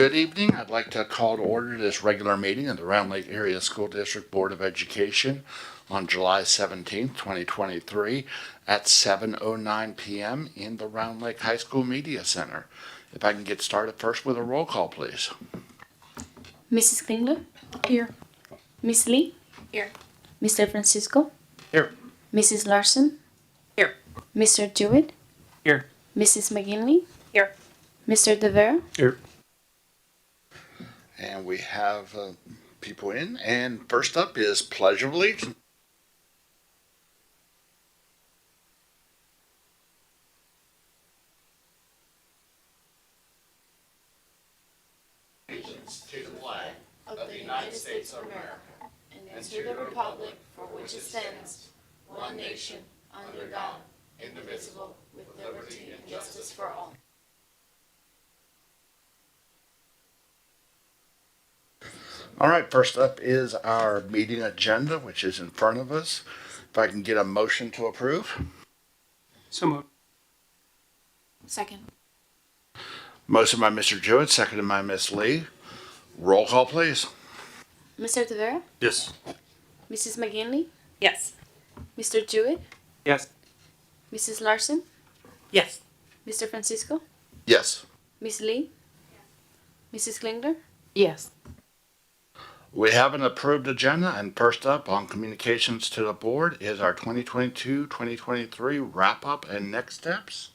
Good evening. I'd like to call to order this regular meeting of the Round Lake Area School District Board of Education on July 17th, 2023 at 7:09 p.m. in the Round Lake High School Media Center. If I can get started first with a roll call, please. Mrs. Klingler? Here. Miss Lee? Here. Mr. Francisco? Here. Mrs. Larson? Here. Mr. Jewett? Here. Mrs. McGinley? Here. Mr. DeVera? Here. And we have people in. And first up is Pledge of Allegiance. To the flag of the United States of America, and to the republic for which it stands, one nation, under God, indivisible, with liberty and justice for all. All right, first up is our meeting agenda, which is in front of us. If I can get a motion to approve. So moved. Second. Motion by Mr. Jewett, seconded by Ms. Lee. Roll call, please. Mr. DeVera? Yes. Mrs. McGinley? Yes. Mr. Jewett? Yes. Mrs. Larson? Yes. Mr. Francisco? Yes. Miss Lee? Mrs. Klingler? Yes. We have an approved agenda, and first up on communications to the board is our 2022-2023 wrap-up and next steps.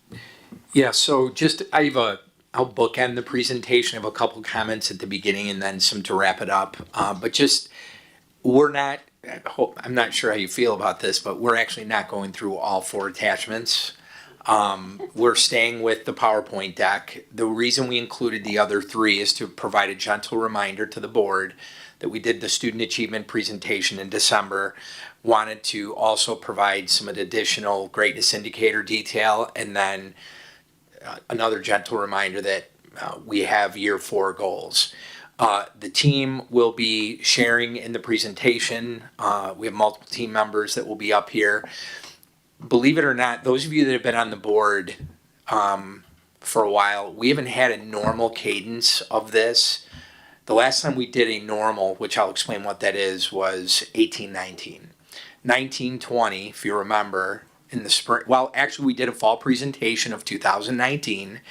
Yeah, so I'll bookend the presentation. I have a couple comments at the beginning and then some to wrap it up. I'm not sure how you feel about this, but we're actually not going through all 4 attachments. We're staying with the PowerPoint deck. The reason we included the other 3 is to provide a gentle reminder to the board that we did the student achievement presentation in December, wanted to also provide some additional greatness indicator detail, and then another gentle reminder that we have year 4 goals. The team will be sharing in the presentation. We have multiple team members that will be up here. Believe it or not, those of you that have been on the board for a while, we haven't had a normal cadence of this. The last time we did a normal, which I'll explain what that is, was 18-19. 19-20, if you remember, in the spring. Well, actually, we did a fall presentation of 2019.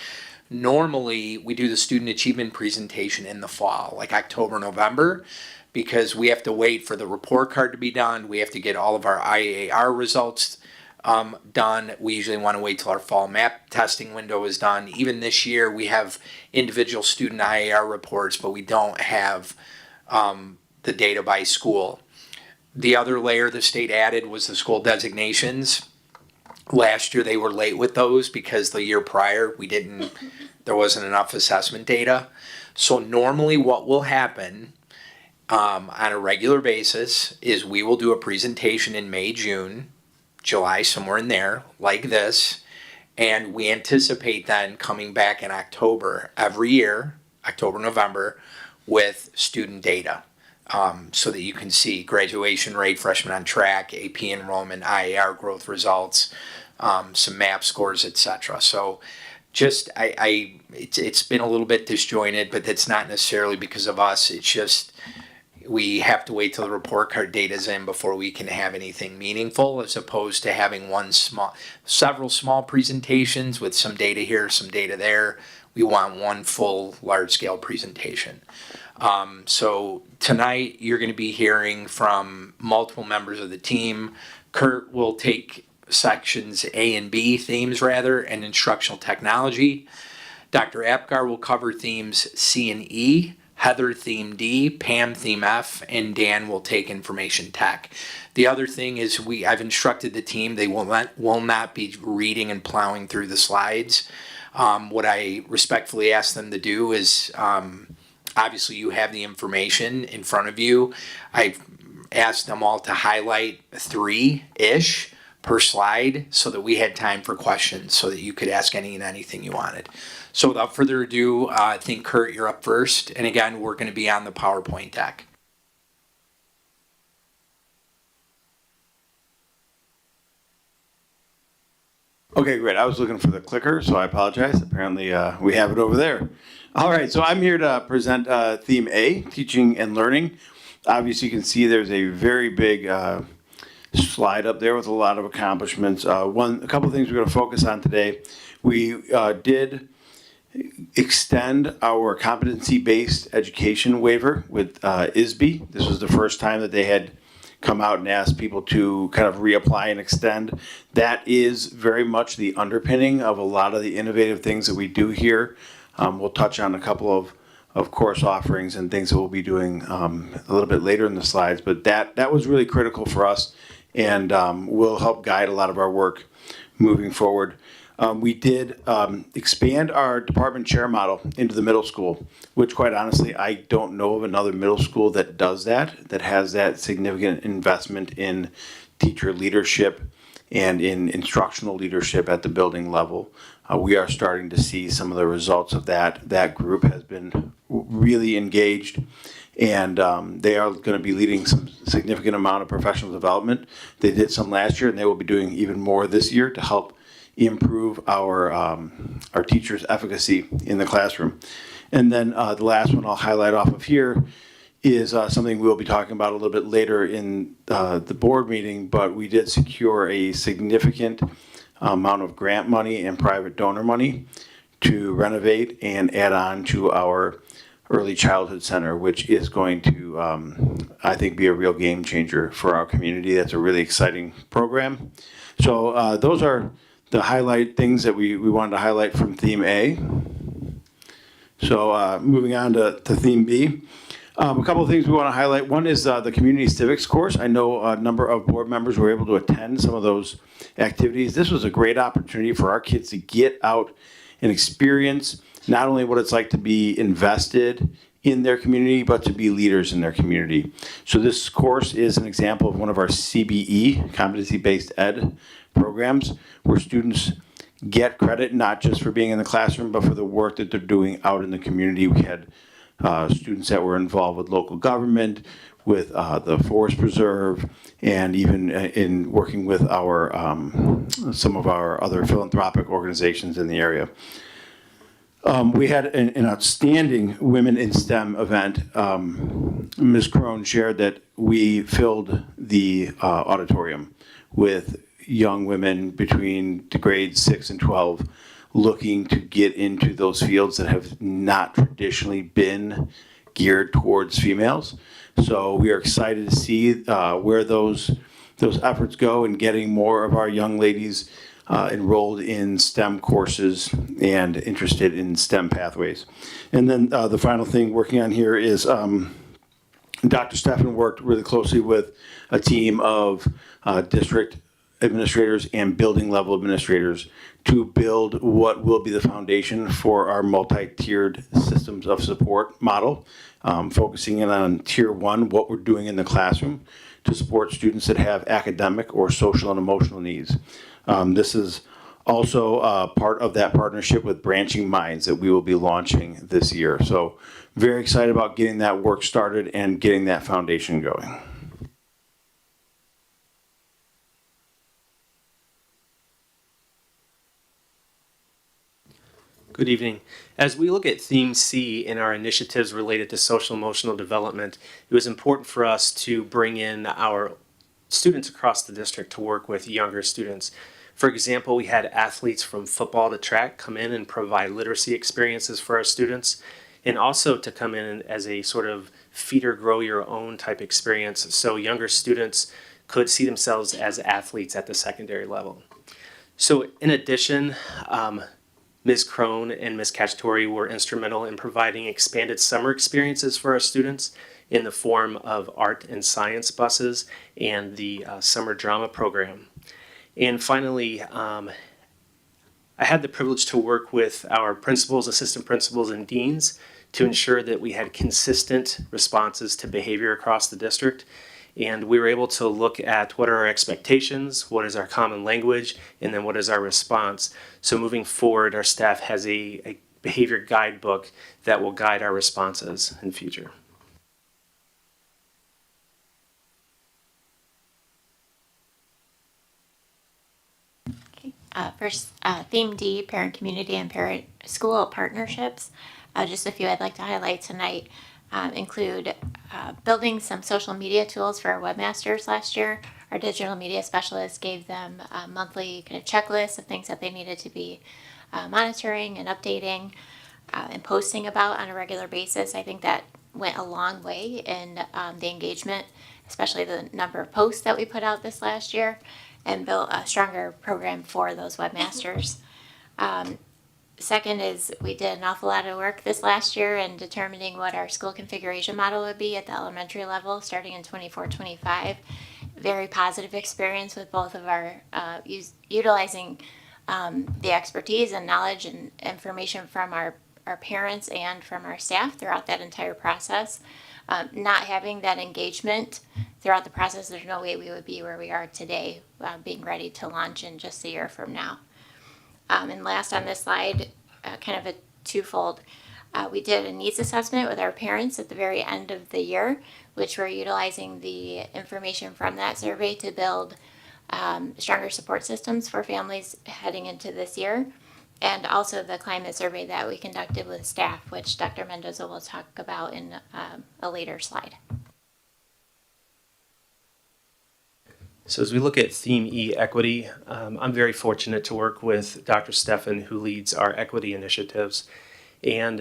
Normally, we do the student achievement presentation in the fall, like October, November, because we have to wait for the report card to be done. We have to get all of our IAR results done. We usually want to wait till our fall map testing window is done. Even this year, we have individual student IAR reports, but we don't have the data by school. The other layer the state added was the school designations. Last year, they were late with those because the year prior, there wasn't enough assessment data. So normally what will happen on a regular basis is we will do a presentation in May, June, July, somewhere in there, like this, and we anticipate then coming back in October every year, October, November, with student data, so that you can see graduation rate, freshmen on track, AP enrollment, IAR growth results, some MAP scores, etc. So it's been a little bit disjointed, but that's not necessarily because of us. It's just we have to wait till the report card data is in before we can have anything meaningful, as opposed to having several small presentations with some data here, some data there. We want one full large-scale presentation. So tonight you're going to be hearing from multiple members of the team. Kurt will take sections A and B, themes rather, and instructional technology. Dr. Apgar will cover themes C and E. Heather theme D, Pam theme F, and Dan will take information tech. The other thing is I've instructed the team they will not be reading and plowing through the slides. What I respectfully ask them to do is obviously you have the information in front of you. I've asked them all to highlight 3-ish per slide so that we had time for questions so that you could ask any and anything you wanted. So without further ado, I think Kurt, you're up first. And again, we're going to be on the PowerPoint deck. Okay, great. I was looking for the clicker, so I apologize. Apparently, we have it over there. All right, so I'm here to present theme A, teaching and learning. Obviously, you can see there's a very big slide up there with a lot of accomplishments. A couple of things we're going to focus on today. We did extend our competency-based education waiver with ISB. This was the first time that they had come out and asked people to kind of reapply and extend. That is very much the underpinning of a lot of the innovative things that we do here. We'll touch on a couple of course offerings and things that we'll be doing a little bit later in the slides, but that was really critical for us and will help guide a lot of our work moving forward. We did expand our department chair model into the middle school, which quite honestly, I don't know of another middle school that does that has that significant investment in teacher leadership and in instructional leadership at the building level. We are starting to see some of the results of that. That group has been really engaged, and they are going to be leading some significant amount of professional development. They did some last year, and they will be doing even more this year to help improve our teachers' efficacy in the classroom. And then the last one I'll highlight off of here is something we'll be talking about a little bit later in the board meeting, but we did secure a significant amount of grant money and private donor money to renovate and add on to our early childhood center, which is going to, I think, be a real game changer for our community. That's a really exciting program. So those are the highlight things that we wanted to highlight from theme A. So moving on to theme B. A couple of things we want to highlight. One is the community civics course. I know a number of board members were able to attend some of those activities. This was a great opportunity for our kids to get out and experience not only what it's like to be invested in their community, but to be leaders in their community. So this course is an example of one of our CBE, competency-based ed programs, where students get credit not just for being in the classroom, but for the work that they're doing out in the community. We had students that were involved with local government, with the Forest Preserve, and even in working with our some of our other philanthropic organizations in the area. We had an outstanding Women in STEM event. Ms. Crone shared that we filled the auditorium with young women between grades 6 and 12 looking to get into those fields that have not traditionally been geared towards females. So we are excited to see where those efforts go in getting more of our young ladies enrolled in STEM courses and interested in STEM pathways. And then the final thing working on here is Dr. Steffen worked really closely with a team of district administrators and building level administrators to build what will be the foundation for our multi-tiered systems of support model, focusing in on tier 1, what we're doing in the classroom to support students that have academic or social and emotional needs. This is also part of that partnership with Branching Minds that we will be launching this year. So very excited about getting that work started and getting that foundation going. Good evening. As we look at theme C in our initiatives related to social emotional development, it was important for us to bring in our students across the district to work with younger students. For example, we had athletes from football to track come in and provide literacy experiences for our students, and also to come in as a sort of feeder grow your own type experience so younger students could see themselves as athletes at the secondary level. So in addition, Ms. Crone and Ms. Cacciatore were instrumental in providing expanded summer experiences for our students in the form of art and science buses and the summer drama program. And finally, I had the privilege to work with our principals, assistant principals, and deans to ensure that we had consistent responses to behavior across the district. And we were able to look at what are our expectations, what is our common language, and then what is our response. So moving forward, our staff has a behavior guidebook that will guide our responses in future. First, theme D, parent community and parent school partnerships. Just a few I'd like to highlight tonight include building some social media tools for our webmasters last year. Our digital media specialist gave them a monthly kind of checklist of things that they needed to be monitoring and updating and posting about on a regular basis. I think that went a long way in the engagement, especially the number of posts that we put out this last year, and built a stronger program for those webmasters. Second is we did an awful lot of work this last year in determining what our school configuration model would be at the elementary level starting in 24-25. Very positive experience with both of our utilizing the expertise and knowledge and information from our parents and from our staff throughout that entire process. Not having that engagement throughout the process, there's no way we would be where we are today, being ready to launch in just a year from now. And last on this slide, kind of a twofold. We did a needs assessment with our parents at the very end of the year, which we're utilizing the information from that survey to build stronger support systems for families heading into this year. And also the climate survey that we conducted with staff, which Dr. Mendoza will talk about in a later slide. So as we look at Theme E, equity, I'm very fortunate to work with Dr. Steffen, who leads our equity initiatives. And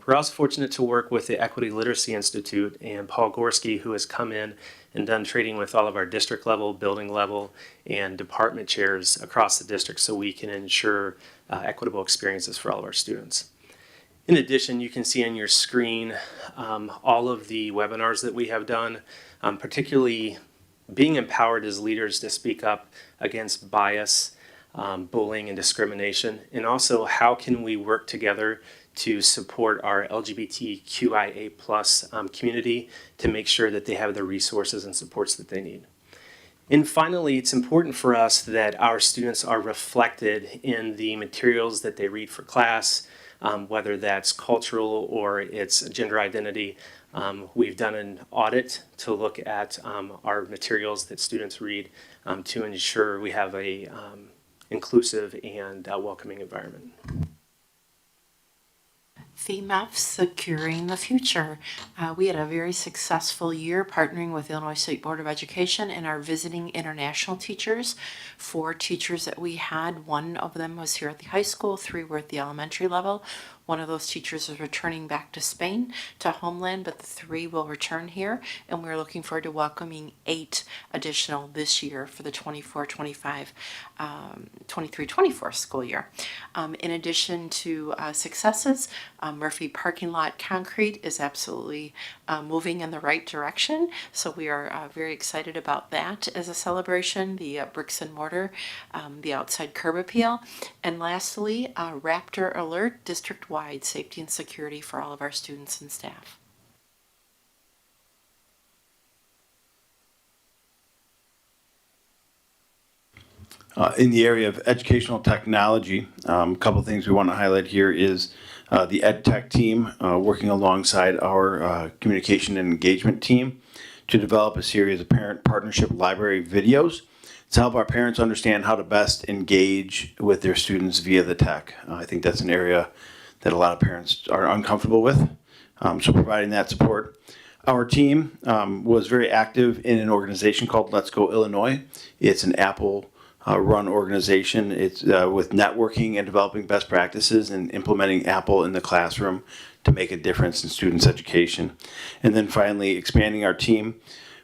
we're also fortunate to work with the Equity Literacy Institute and Paul Gorski, who has come in and done training with all of our district level, building level, and department chairs across the district so we can ensure equitable experiences for all of our students. In addition, you can see on your screen all of the webinars that we have done, particularly being empowered as leaders to speak up against bias, bullying, and discrimination, and also how can we work together to support our LGBTQIA plus community to make sure that they have the resources and supports that they need. And finally, it's important for us that our students are reflected in the materials that they read for class, whether that's cultural or it's gender identity. We've done an audit to look at our materials that students read to ensure we have a inclusive and welcoming environment. Theme F, Securing the Future. We had a very successful year partnering with Illinois State Board of Education and our visiting international teachers. 4 teachers that we had, 1 of them was here at the high school, 3 were at the elementary level. 1 of those teachers is returning back to Spain, to homeland, but the 3 will return here, and we're looking forward to welcoming 8 additional this year for the 24-25, 23-24 school year. In addition to successes, Murphy Parking Lot Concrete is absolutely moving in the right direction, so we are very excited about that as a celebration, the bricks and mortar, the outside curb appeal. And lastly, Raptor Alert district-wide safety and security for all of our students and staff. In the area of educational technology, a couple things we want to highlight here is the Ed Tech team working alongside our communication and engagement team to develop a series of parent partnership library videos to help our parents understand how to best engage with their students via the tech. I think that's an area that a lot of parents are uncomfortable with, so providing that support. Our team was very active in an organization called Let's Go Illinois. It's an Apple run organization. It's with networking and developing best practices and implementing Apple in the classroom to make a difference in students' education. And then finally, expanding our team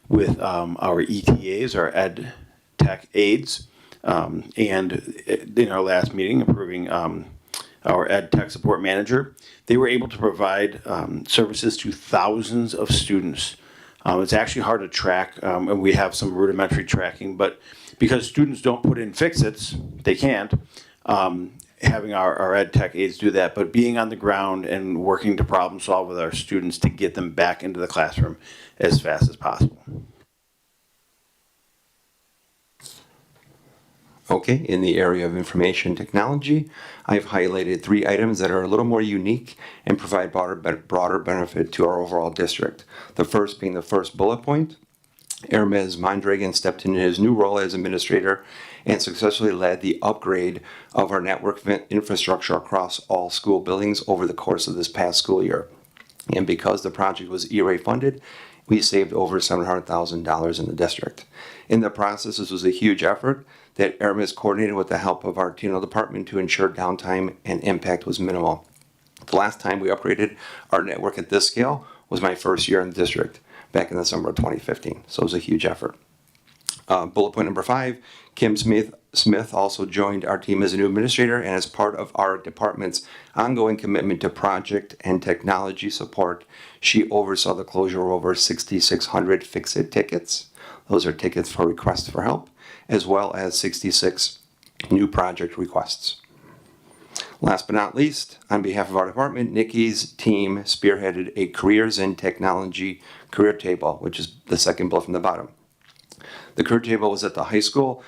with our ETAs, our Ed Tech aides, and in our last meeting, approving our Ed Tech support manager. They were able to provide services to thousands of students. It's actually hard to track, and we have some rudimentary tracking, but because students don't put in fix-its, they can't, having our Ed Tech aides do that, but being on the ground and working to problem solve with our students to get them back into the classroom as fast as possible. Okay, in the area of information technology, I've highlighted 3 items that are a little more unique and provide broader benefit to our overall district. The first being the first bullet point. Hermes Mondragon stepped into his new role as administrator and successfully led the upgrade of our network infrastructure across all school buildings over the course of this past school year. And because the project was ERA funded, we saved over $700,000 in the district. In the process, this was a huge effort that Aramis coordinated with the help of our TNO department to ensure downtime and impact was minimal. The last time we upgraded our network at this scale was my first year in the district, back in the summer of 2015. So it was a huge effort. Bullet point number 5, Kim Smith also joined our team as a new administrator, and as part of our department's ongoing commitment to project and technology support, she oversaw the closure of over 6,600 Fix-It tickets. Those are tickets for requests for help, as well as 66 new project requests. Last but not least, on behalf of our department, Nikki's team spearheaded a Careers in Technology career table, which is the second bullet from the bottom. The career table was at the high school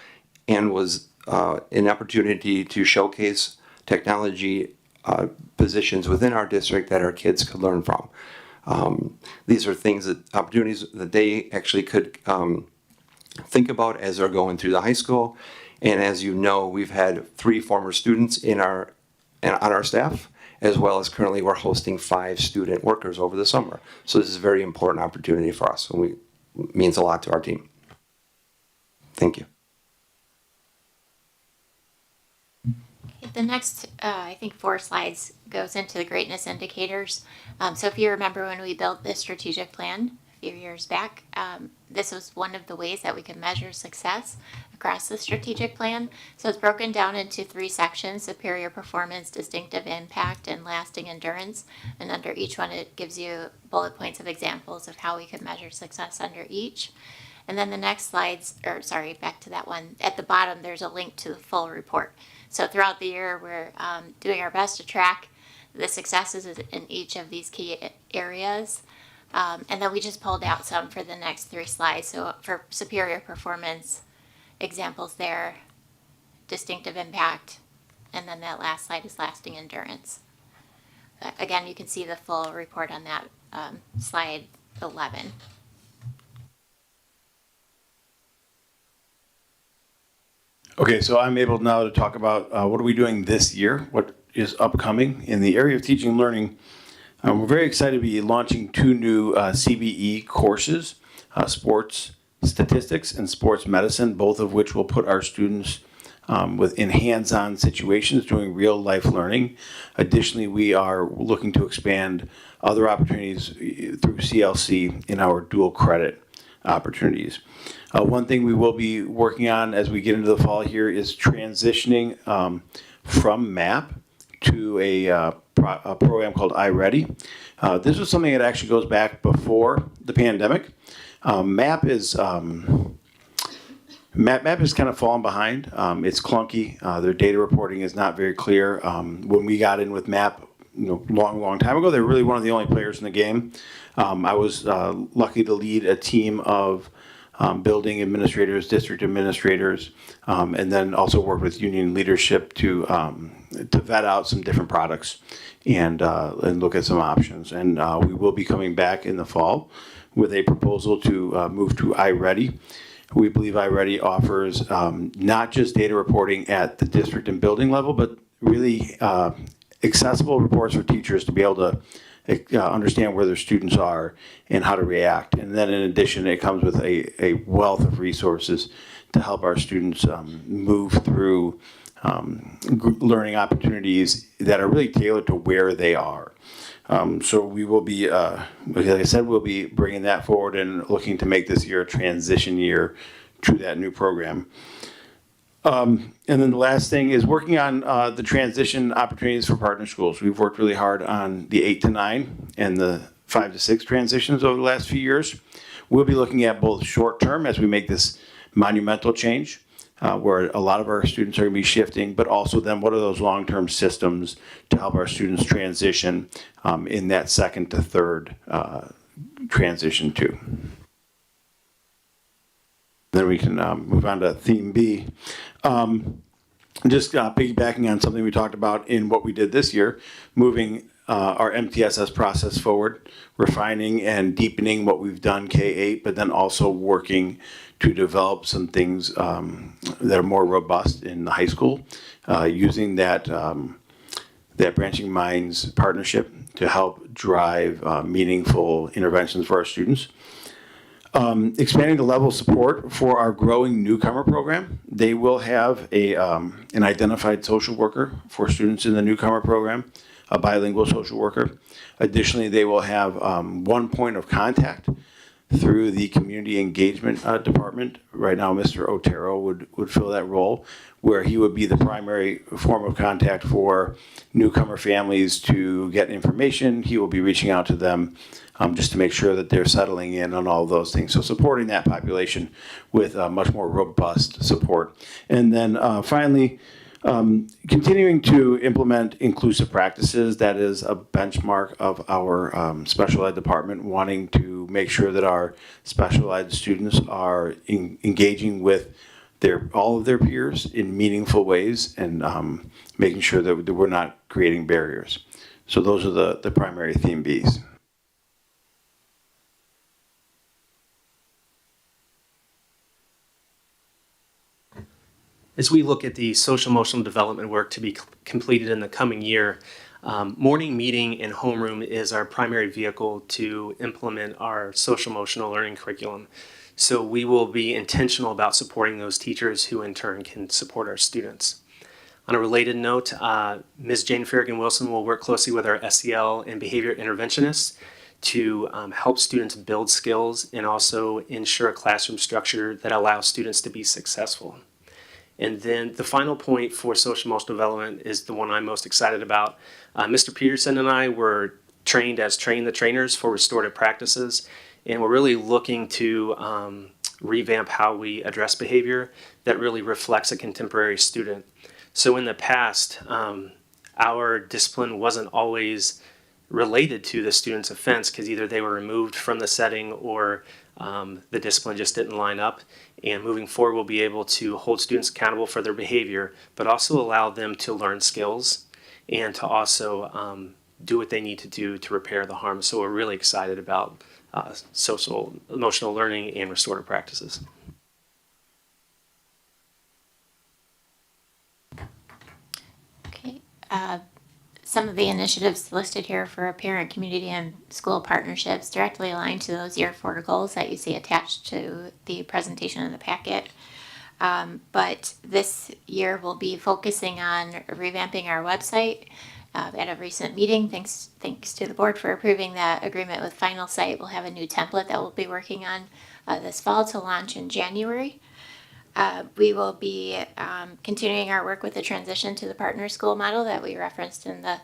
and was an opportunity to showcase technology positions within our district that our kids could learn from. These are opportunities that they actually could think about as they're going through the high school. And as you know, we've had 3 former students on our staff, as well as currently we're hosting 5 student workers over the summer. So this is a very important opportunity for us, and it means a lot to our team. Thank you. The next, I think 4 slides goes into the greatness indicators. So if you remember when we built this strategic plan a few years back, this was one of the ways that we could measure success across the strategic plan. So it's broken down into 3 sections: superior performance, distinctive impact, and lasting endurance. And under each one, it gives you bullet points of examples of how we could measure success under each. And then the next slides, back to that one, at the bottom, there's a link to the full report. So throughout the year, we're doing our best to track the successes in each of these key areas. And then we just pulled out some for the next 3 slides. So for superior performance, examples there, distinctive impact, and then that last slide is lasting endurance. Again, you can see the full report on that slide 11. Okay, so I'm able now to talk about what are we doing this year, what is upcoming in the area of teaching and learning. We're very excited to be launching 2 new CBE courses, sports statistics and sports medicine, both of which will put our students in hands-on situations doing real life learning. Additionally, we are looking to expand other opportunities through CLC in our dual credit opportunities. One thing we will be working on as we get into the fall here is transitioning from MAP to a program called iReady. This was something that actually goes back before the pandemic. MAP is kind of fallen behind. It's clunky. Their data reporting is not very clear. When we got in with MAP, long time ago, they were really one of the only players in the game. I was lucky to lead a team of building administrators, district administrators, and then also work with union leadership to vet out some different products and look at some options. And we will be coming back in the fall with a proposal to move to iReady. We believe iReady offers not just data reporting at the district and building level, but really accessible reports for teachers to be able to understand where their students are and how to react. And then in addition, it comes with a wealth of resources to help our students move through learning opportunities that are really tailored to where they are. So we will be, like I said, we'll be bringing that forward and looking to make this year a transition year to that new program. And then the last thing is working on the transition opportunities for partner schools. We've worked really hard on the 8 to 9 and the 5 to 6 transitions over the last few years. We'll be looking at both short term as we make this monumental change, where a lot of our students are going to be shifting, but also then what are those long-term systems to help our students transition in that 2nd to 3rd transition too. Then we can move on to theme B. Just piggybacking on something we talked about in what we did this year, moving our MTSS process forward, refining and deepening what we've done K-8, but then also working to develop some things that are more robust in the high school, using that Branching Minds partnership to help drive meaningful interventions for our students. Expanding the level of support for our growing newcomer program. They will have an identified social worker for students in the newcomer program, a bilingual social worker. Additionally, they will have one point of contact through the community engagement department. Right now, Mr. Otero would fill that role, where he would be the primary form of contact for newcomer families to get information. He will be reaching out to them just to make sure that they're settling in on all those things. So supporting that population with much more robust support. And then finally, continuing to implement inclusive practices. That is a benchmark of our special ed department, wanting to make sure that our special ed students are engaging with all of their peers in meaningful ways, and making sure that we're not creating barriers. So those are the primary theme Bs. As we look at the social emotional development work to be completed in the coming year, morning meeting and homeroom is our primary vehicle to implement our social emotional learning curriculum. So we will be intentional about supporting those teachers who in turn can support our students. On a related note, Ms. Jane Farragon-Wilson will work closely with our SEL and behavior interventionists to help students build skills and also ensure a classroom structure that allows students to be successful. And then the final point for social emotional development is the one I'm most excited about. Mr. Peterson and I were trained as train the trainers for restorative practices, and we're really looking to revamp how we address behavior that really reflects a contemporary student. So in the past, our discipline wasn't always related to the student's offense, because either they were removed from the setting or the discipline just didn't line up. And moving forward, we'll be able to hold students accountable for their behavior, but also allow them to learn skills and to also do what they need to do to repair the harm. So we're really excited about social emotional learning and restorative practices. Okay. Some of the initiatives listed here for parent, community, and school partnerships directly align to those year 4 goals that you see attached to the presentation in the packet. But this year we'll be focusing on revamping our website. At a recent meeting, thanks to the board for approving that agreement with Final Site, we'll have a new template that we'll be working on this fall to launch in January. We will be continuing our work with the transition to the partner school model that we referenced in the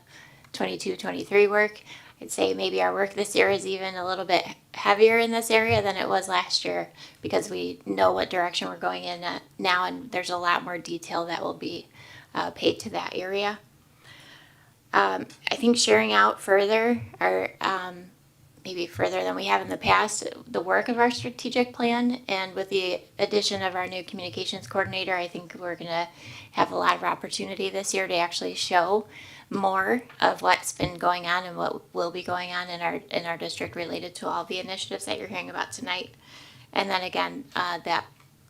22-23 work. I'd say maybe our work this year is even a little bit heavier in this area than it was last year, because we know what direction we're going in now, and there's a lot more detail that will be paid to that area. I think sharing out further, maybe further than we have in the past, the work of our strategic plan, and with the addition of our new communications coordinator, I think we're going to have a lot of opportunity this year to actually show more of what's been going on and what will be going on in our district related to all the initiatives that you're hearing about tonight. And then again, that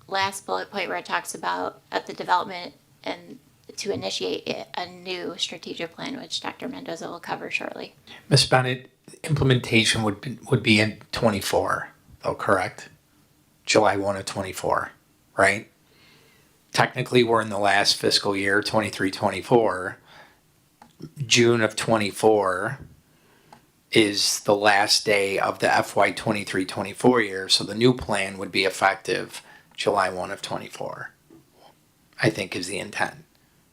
last bullet point where it talks about the development and to initiate a new strategic plan, which Dr. Mendoza will cover shortly. Ms. Bennett, implementation would be in 24, though, correct? July 1 of 24, right? Technically, we're in the last fiscal year, 23-24. June of 24 is the last day of the FY 23-24 year, so the new plan would be effective July 1 of 24, I think is the intent,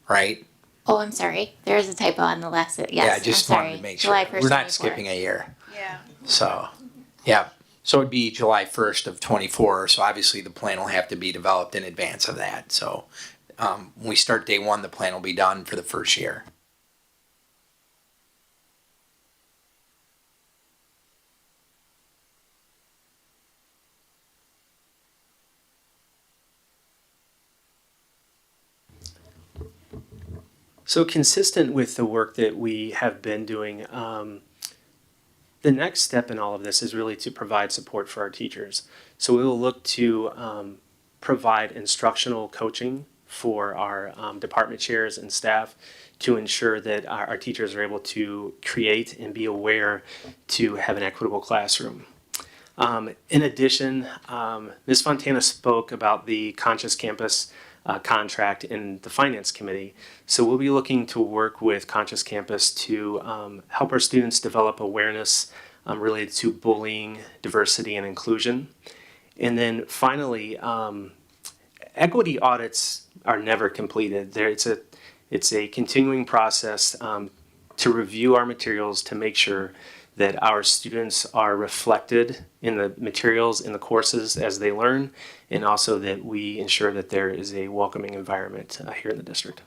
right? Oh, I'm sorry. There is a typo on the last. Yes, Yeah, I just I'm wanted sorry. to make July sure. 1st, We're not 24. skipping a year. Yeah. So, yeah. So it'd be July 1st of 24. So obviously the plan will have to be developed in advance of that. So when we start day 1, the plan will be done for the first year. So consistent with the work that we have been doing, the next step in all of this is really to provide support for our teachers. So we will look to provide instructional coaching for our department chairs and staff to ensure that our teachers are able to create and be aware to have an equitable classroom. In addition, Ms. Fontana spoke about the Conscious Campus contract in the Finance Committee. So we'll be looking to work with Conscious Campus to help our students develop awareness related to bullying, diversity, and inclusion. And then finally, equity audits are never completed. It's a continuing process to review our materials to make sure that our students are reflected in the materials in the courses as they learn, and also that we ensure that there is a welcoming environment here in the district.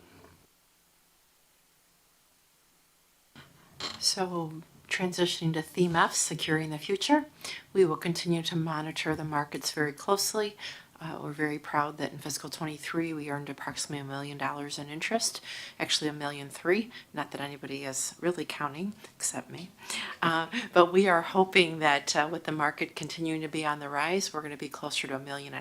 So transitioning to theme F, securing the future, we will continue to monitor the markets very closely. We're very proud that in fiscal 23 we earned approximately $1 million in interest, actually $1.3 million, not that anybody is really counting except me. But we are hoping that with the market continuing to be on the rise, we're going to be closer to $1.5 million,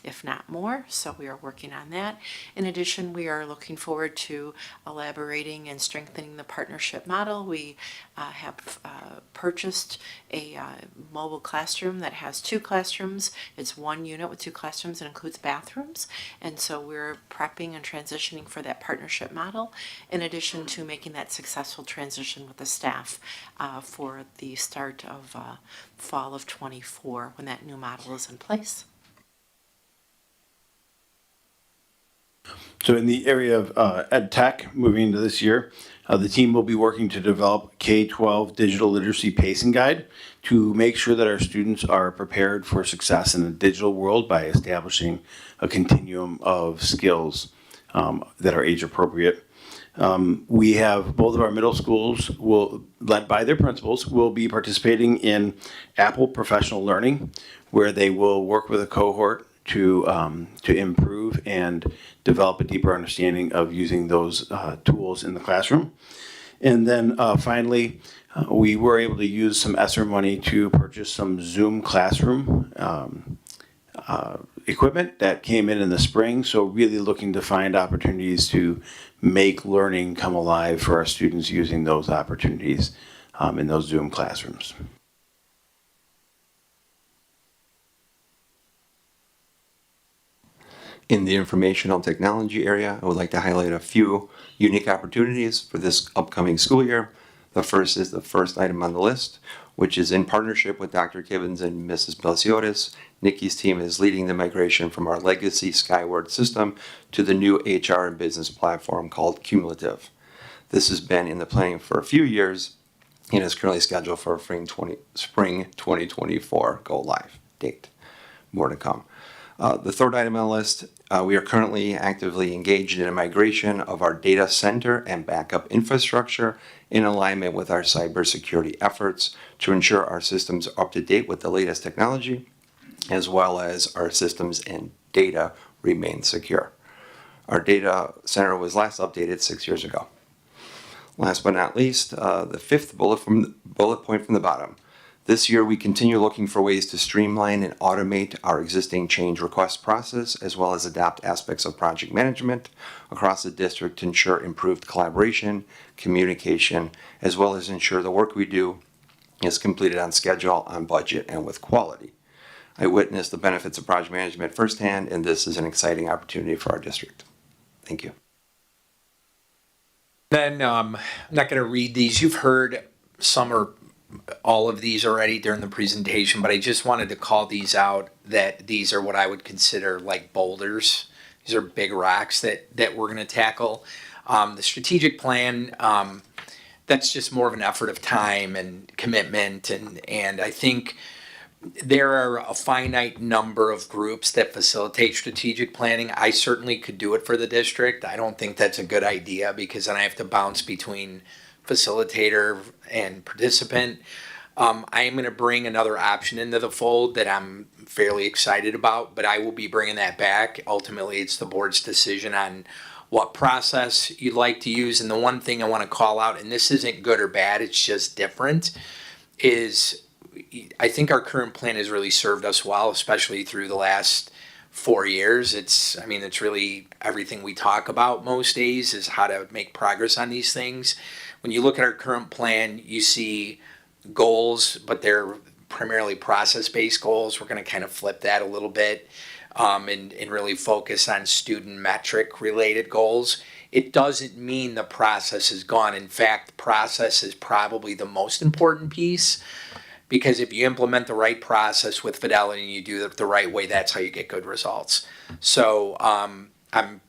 if not more. So we are working on that. In addition, we are looking forward to elaborating and strengthening the partnership model. We have purchased a mobile classroom that has 2 classrooms. It's one unit with 2 classrooms and includes bathrooms. And so we're prepping and transitioning for that partnership model, in addition to making that successful transition with the staff for the start of fall of 24 when that new model is in place. So in the area of ed tech, moving into this year, the team will be working to develop K-12 digital literacy pacing guide to make sure that our students are prepared for success in the digital world by establishing a continuum of skills that are age appropriate. We have both of our middle schools led by their principals, will be participating in Apple Professional Learning, where they will work with a cohort to improve and develop a deeper understanding of using those tools in the classroom. And then finally, we were able to use some ESSER money to purchase some Zoom classroom equipment that came in the spring. So really looking to find opportunities to make learning come alive for our students using those opportunities in those Zoom classrooms. In the informational technology area, I would like to highlight a few unique opportunities for this upcoming school year. The first is the first item on the list, which is in partnership with Dr. Gibbons and Mrs. Belsiotis. Nikki's team is leading the migration from our legacy Skyward system to the new HR and business platform called Cumulative. This has been in the planning for a few years and is currently scheduled for spring 2024 go live date. More to come. The third item on the list, we are currently actively engaged in a migration of our data center and backup infrastructure in alignment with our cybersecurity efforts to ensure our systems are up to date with the latest technology, as well as our systems and data remain secure. Our data center was last updated 6 years ago. Last but not least, the fifth bullet point from the bottom. This year, we continue looking for ways to streamline and automate our existing change request process, as well as adopt aspects of project management across the district to ensure improved collaboration, communication, as well as ensure the work we do is completed on schedule, on budget, and with quality. I witnessed the benefits of project management firsthand, and this is an exciting opportunity for our district. Thank you. Then I'm not going to read these. You've heard some or all of these already during the presentation, but I just wanted to call these out, that these are what I would consider like boulders. These are big rocks that we're going to tackle. The strategic plan, that's just more of an effort of time and commitment, and I think there are a finite number of groups that facilitate strategic planning. I certainly could do it for the district. I don't think that's a good idea because then I have to bounce between facilitator and participant. I am going to bring another option into the fold that I'm fairly excited about, but I will be bringing that back. Ultimately, it's the board's decision on what process you'd like to use. And the one thing I want to call out, and this isn't good or bad, it's just different, is I think our current plan has really served us well, especially through the last 4 years. It's really everything we talk about most days is how to make progress on these things. When you look at our current plan, you see goals, but they're primarily process-based goals. We're going to kind of flip that a little bit and really focus on student metric-related goals. It doesn't mean the process is gone. In fact, the process is probably the most important piece, because if you implement the right process with fidelity and you do it the right way, that's how you get good results. So I'm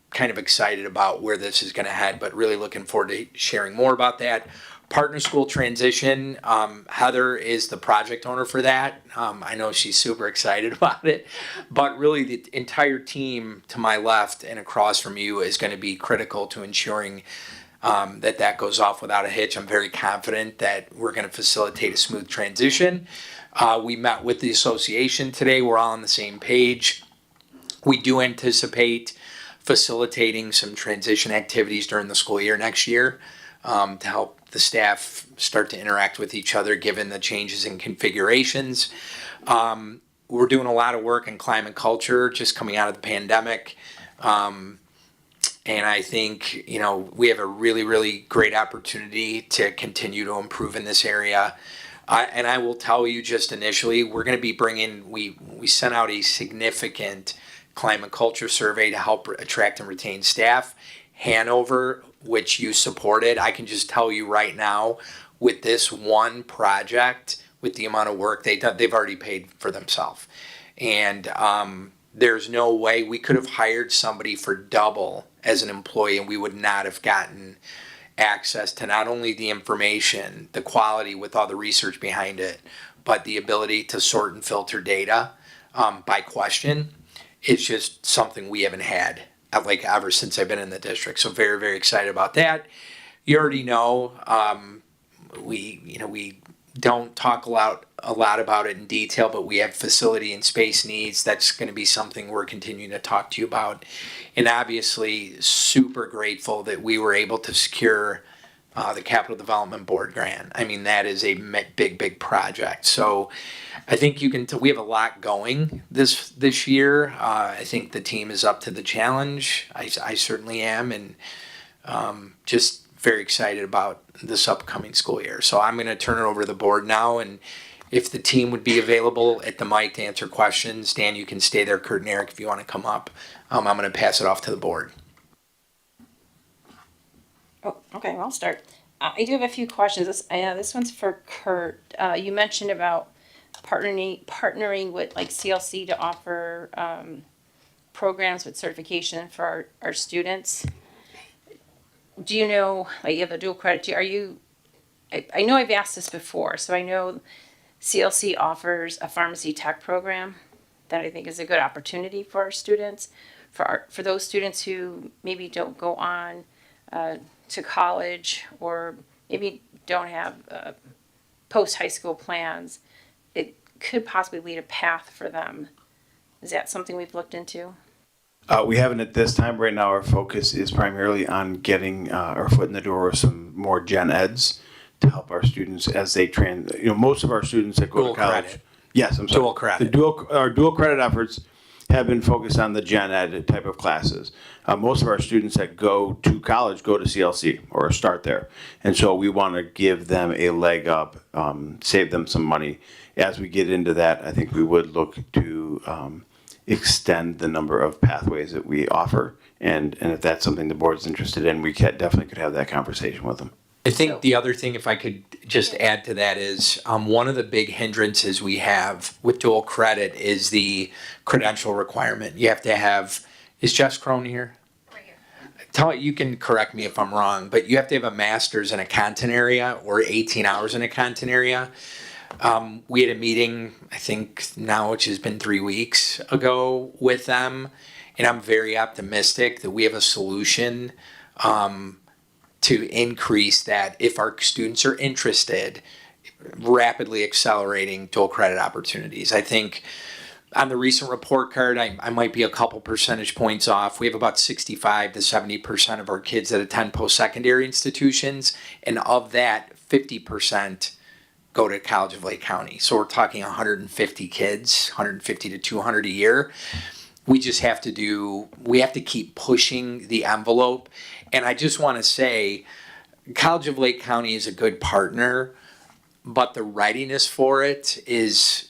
kind of excited about where this is going to head, but really looking forward to sharing more about that. Partner school transition, Heather is the project owner for that. I know she's super excited about it, but really the entire team to my left and across from you is going to be critical to ensuring that goes off without a hitch. I'm very confident that we're going to facilitate a smooth transition. We met with the association today. We're all on the same page. We do anticipate facilitating some transition activities during the school year next year to help the staff start to interact with each other given the changes in configurations. We're doing a lot of work in climate culture just coming out of the pandemic. And I think, we have a really, really great opportunity to continue to improve in this area. And I will tell you just initially, we're going to be we sent out a significant climate culture survey to help attract and retain staff. Hanover, which you supported, I can just tell you right now, with this one project, with the amount of work they've done, they've already paid for themselves. And there's no way we could have hired somebody for double as an employee and we would not have gotten access to not only the information, the quality with all the research behind it, but the ability to sort and filter data by question. It's just something we haven't had ever since I've been in the district. So very, very excited about that. You already know, we don't talk a lot about it in detail, but we have facility and space needs. That's going to be something we're continuing to talk to you about. And obviously super grateful that we were able to secure the Capital Development Board grant. That is a big, big project. So I think we have a lot going this year. I think the team is up to the challenge. I certainly am. And just very excited about this upcoming school year. So I'm going to turn it over to the board now. And if the team would be available at the mic to answer questions, Dan, you can stay there. Kurt and Eric, if you want to come up, I'm going to pass it off to the board. Oh, okay, well, I'll start. I do have a few questions. This one's for Kurt. You mentioned about partnering with like CLC to offer programs with certification for our students. Do you know, like you have a dual credit, I know I've asked this before, so I know CLC offers a pharmacy tech program that I think is a good opportunity for our students, for those students who maybe don't go on to college or maybe don't have post-high school plans. It could possibly lead a path for them. Is that something we've looked into? We haven't at this time. Right now, our focus is primarily on getting our foot in the door with some more gen eds to help our students as they most of our students that go Dual to college. credit. Yes, I'm sorry. Dual credit. Our dual credit efforts have been focused on the gen ed type of classes. Most of our students that go to college go to CLC or start there. And so we want to give them a leg up, save them some money. As we get into that, I think we would look to extend the number of pathways that we offer. And if that's something the board's interested in, we definitely could have that conversation with them. I think the other thing, if I could just add to that, is one of the big hindrances we have with dual credit is the credential requirement. You have to have, is Jess Crone here? Right here. You can correct me if I'm wrong, but you have to have a master's in a content area or 18 hours in a content area. We had a meeting, I think now, which has been 3 weeks ago with them, and I'm very optimistic that we have a solution to increase that if our students are interested, rapidly accelerating dual credit opportunities. I think on the recent report card, I might be a couple percentage points off. We have about 65 to 70% of our kids that attend post-secondary institutions, and of that, 50% go to College of Lake County. So we're talking 150 kids, 150 to 200 a year. We just have to keep pushing the envelope. And I just want to say, College of Lake County is a good partner, but the readiness for it is,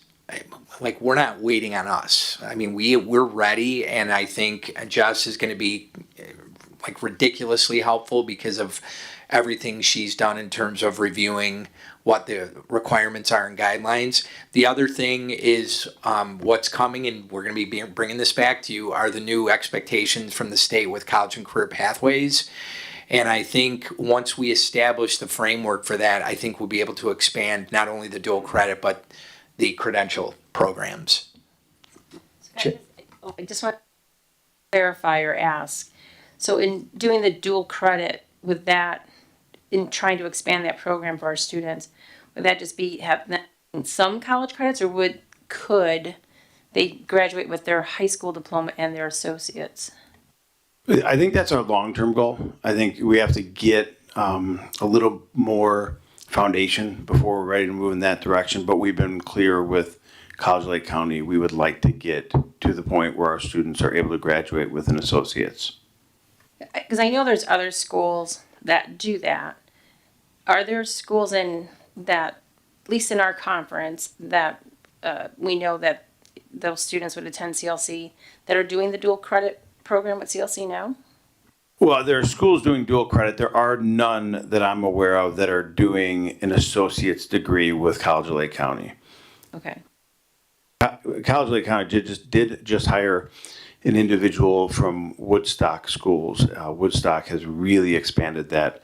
like, we're not waiting on us. I mean, we're ready, and I think Jess is going to be like ridiculously helpful because of everything she's done in terms of reviewing what the requirements are and guidelines. The other thing is what's coming, and we're going to be bringing this back to you, are the new expectations from the state with college and career pathways. And I think once we establish the framework for that, I think we'll be able to expand not only the dual credit, but the credential programs. I just want to clarify or ask. So in doing the dual credit with that, in trying to expand that program for our students, would that just be have some college credits, or could they graduate with their high school diploma and their associates? I think that's our long-term goal. I think we have to get a little more foundation before we're ready to move in that direction. But we've been clear with College Lake County, we would like to get to the point where our students are able to graduate with an associate's. Because I know there's other schools that do that. Are there schools in that, at least in our conference, that we know that those students would attend CLC that are doing the dual credit program with CLC now? Well, there are schools doing dual credit. There are none that I'm aware of that are doing an associate's degree with College of Lake County. Okay. College of Lake County did just hire an individual from Woodstock schools. Woodstock has really expanded that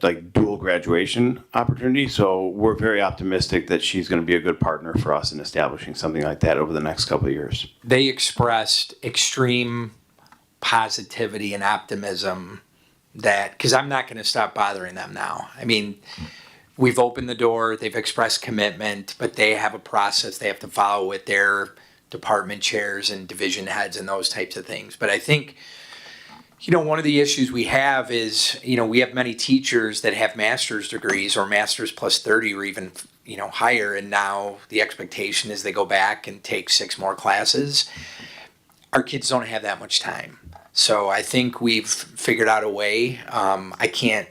like dual graduation opportunity. So we're very optimistic that she's going to be a good partner for us in establishing something like that over the next couple of years. They expressed extreme positivity and optimism that, because I'm not going to stop bothering them now. I mean, we've opened the door, they've expressed commitment, but they have a process they have to follow with their department chairs and division heads and those types of things. But I think, one of the issues we have is, we have many teachers that have master's degrees or master's plus 30 or even, higher. And now the expectation is they go back and take 6 more classes. Our kids don't have that much time. So I think we've figured out a way. I can't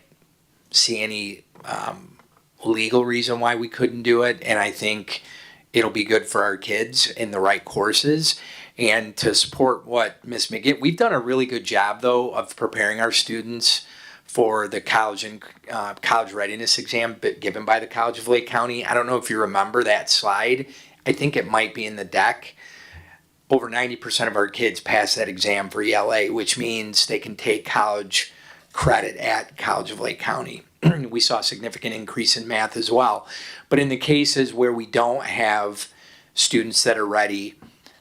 see any legal reason why we couldn't do it. And I think it'll be good for our kids in the right courses. And to support what Ms. McGinn, we've done a really good job, though, of preparing our students for the college and college readiness exam given by the College of Lake County. I don't know if you remember that slide. I think it might be in the deck. Over 90% of our kids pass that exam for ELA, which means they can take college credit at College of Lake County. We saw a significant increase in math as well. But in the cases where we don't have students that are ready,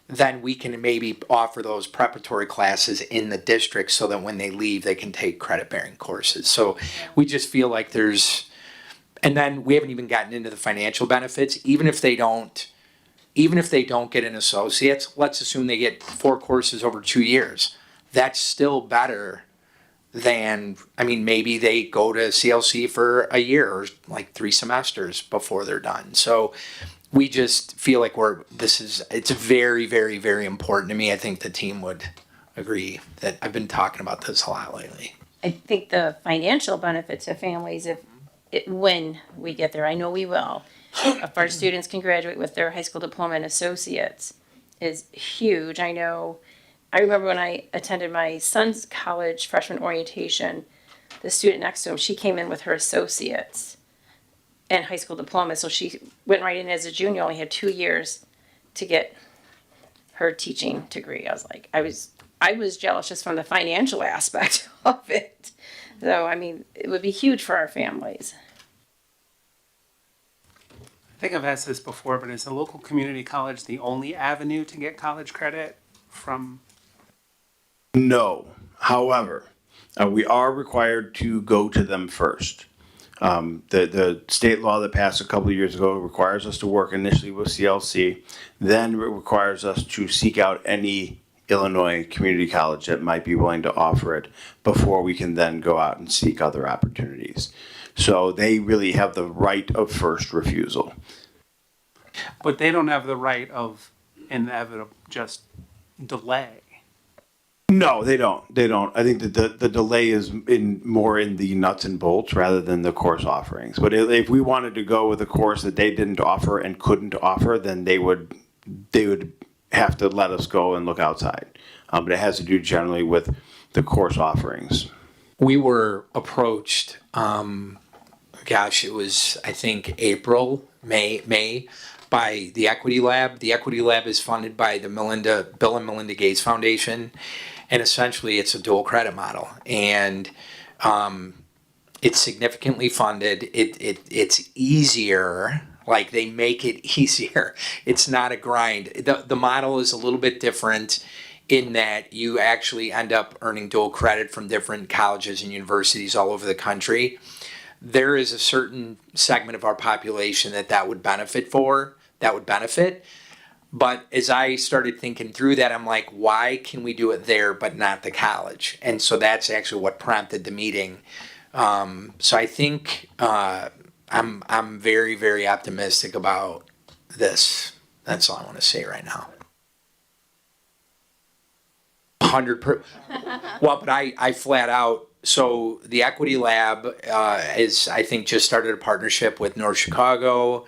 then we can maybe offer those preparatory classes in the district so that when they leave, they can take credit-bearing courses. So we just feel like and then we haven't even gotten into the financial benefits. Even if they don't get an associate's, let's assume they get 4 courses over 2 years. That's still better than, maybe they go to CLC for a year or like 3 semesters before they're done. So we just feel like it's very, very, very important to me. I think the team would agree that I've been talking about this a lot lately. I think the financial benefit to families, when we get there, I know we will, if our students can graduate with their high school diploma and associates, is huge. I remember when I attended my son's college freshman orientation, the student next to him, she came in with her associates and high school diploma. So she went right in as a junior, only had 2 years to get her teaching degree. I was jealous just from the financial aspect of it. So, it would be huge for our families. I think I've asked this before, but is a local community college the only avenue to get college credit from? No. However, we are required to go to them first. The state law that passed a couple of years ago requires us to work initially with CLC, then it requires us to seek out any Illinois community college that might be willing to offer it before we can then go out and seek other opportunities. So they really have the right of first refusal. But they don't have the right of inevitable just delay. No, they don't. They don't. I think that the delay is more in the nuts and bolts rather than the course offerings. But if we wanted to go with a course that they didn't offer and couldn't offer, then they would have to let us go and look outside. But it has to do generally with the course offerings. We were approached, it was, I think, May, by the Equity Lab. The Equity Lab is funded by the Bill and Melinda Gates Foundation, and essentially it's a dual credit model. And it's significantly funded. It's easier. Like, they make it easier. It's not a grind. The model is a little bit different in that you actually end up earning dual credit from different colleges and universities all over the country. There is a certain segment of our population that would benefit. But as I started thinking through that, I'm like, why can we do it there but not the college? And so that's actually what prompted the meeting. So I think I'm very, very optimistic about this. That's all I want to say right now. 100%. Well, but I flat out. So the Equity Lab is, I think, just started a partnership with North Chicago.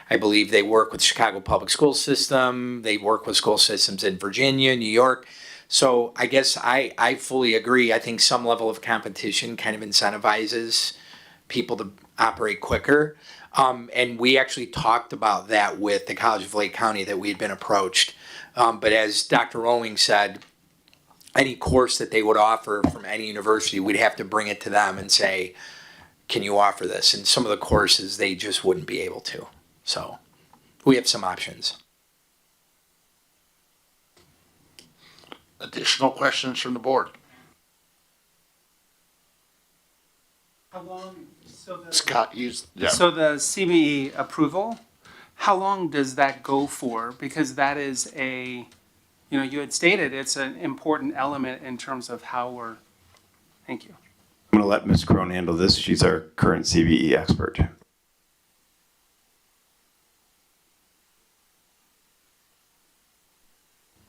I believe they work with Chicago Public School System. They work with school systems in Virginia, New York. So I guess I fully agree. I think some level of competition kind of incentivizes people to operate quicker. And we actually talked about that with the College of Lake County, that we had been approached. But as Dr. Rowling said, any course that they would offer from any university, we'd have to bring it to them and say, can you offer this? And some of the courses, they just wouldn't be able to. So we have some options. Additional questions from the board? How long, Scott, yeah. So the CBE approval, how long does that go for? Because that is you had stated it's an important element in terms of how we're, thank you. I'm going to let Ms. Crone handle this. She's our current CVE expert.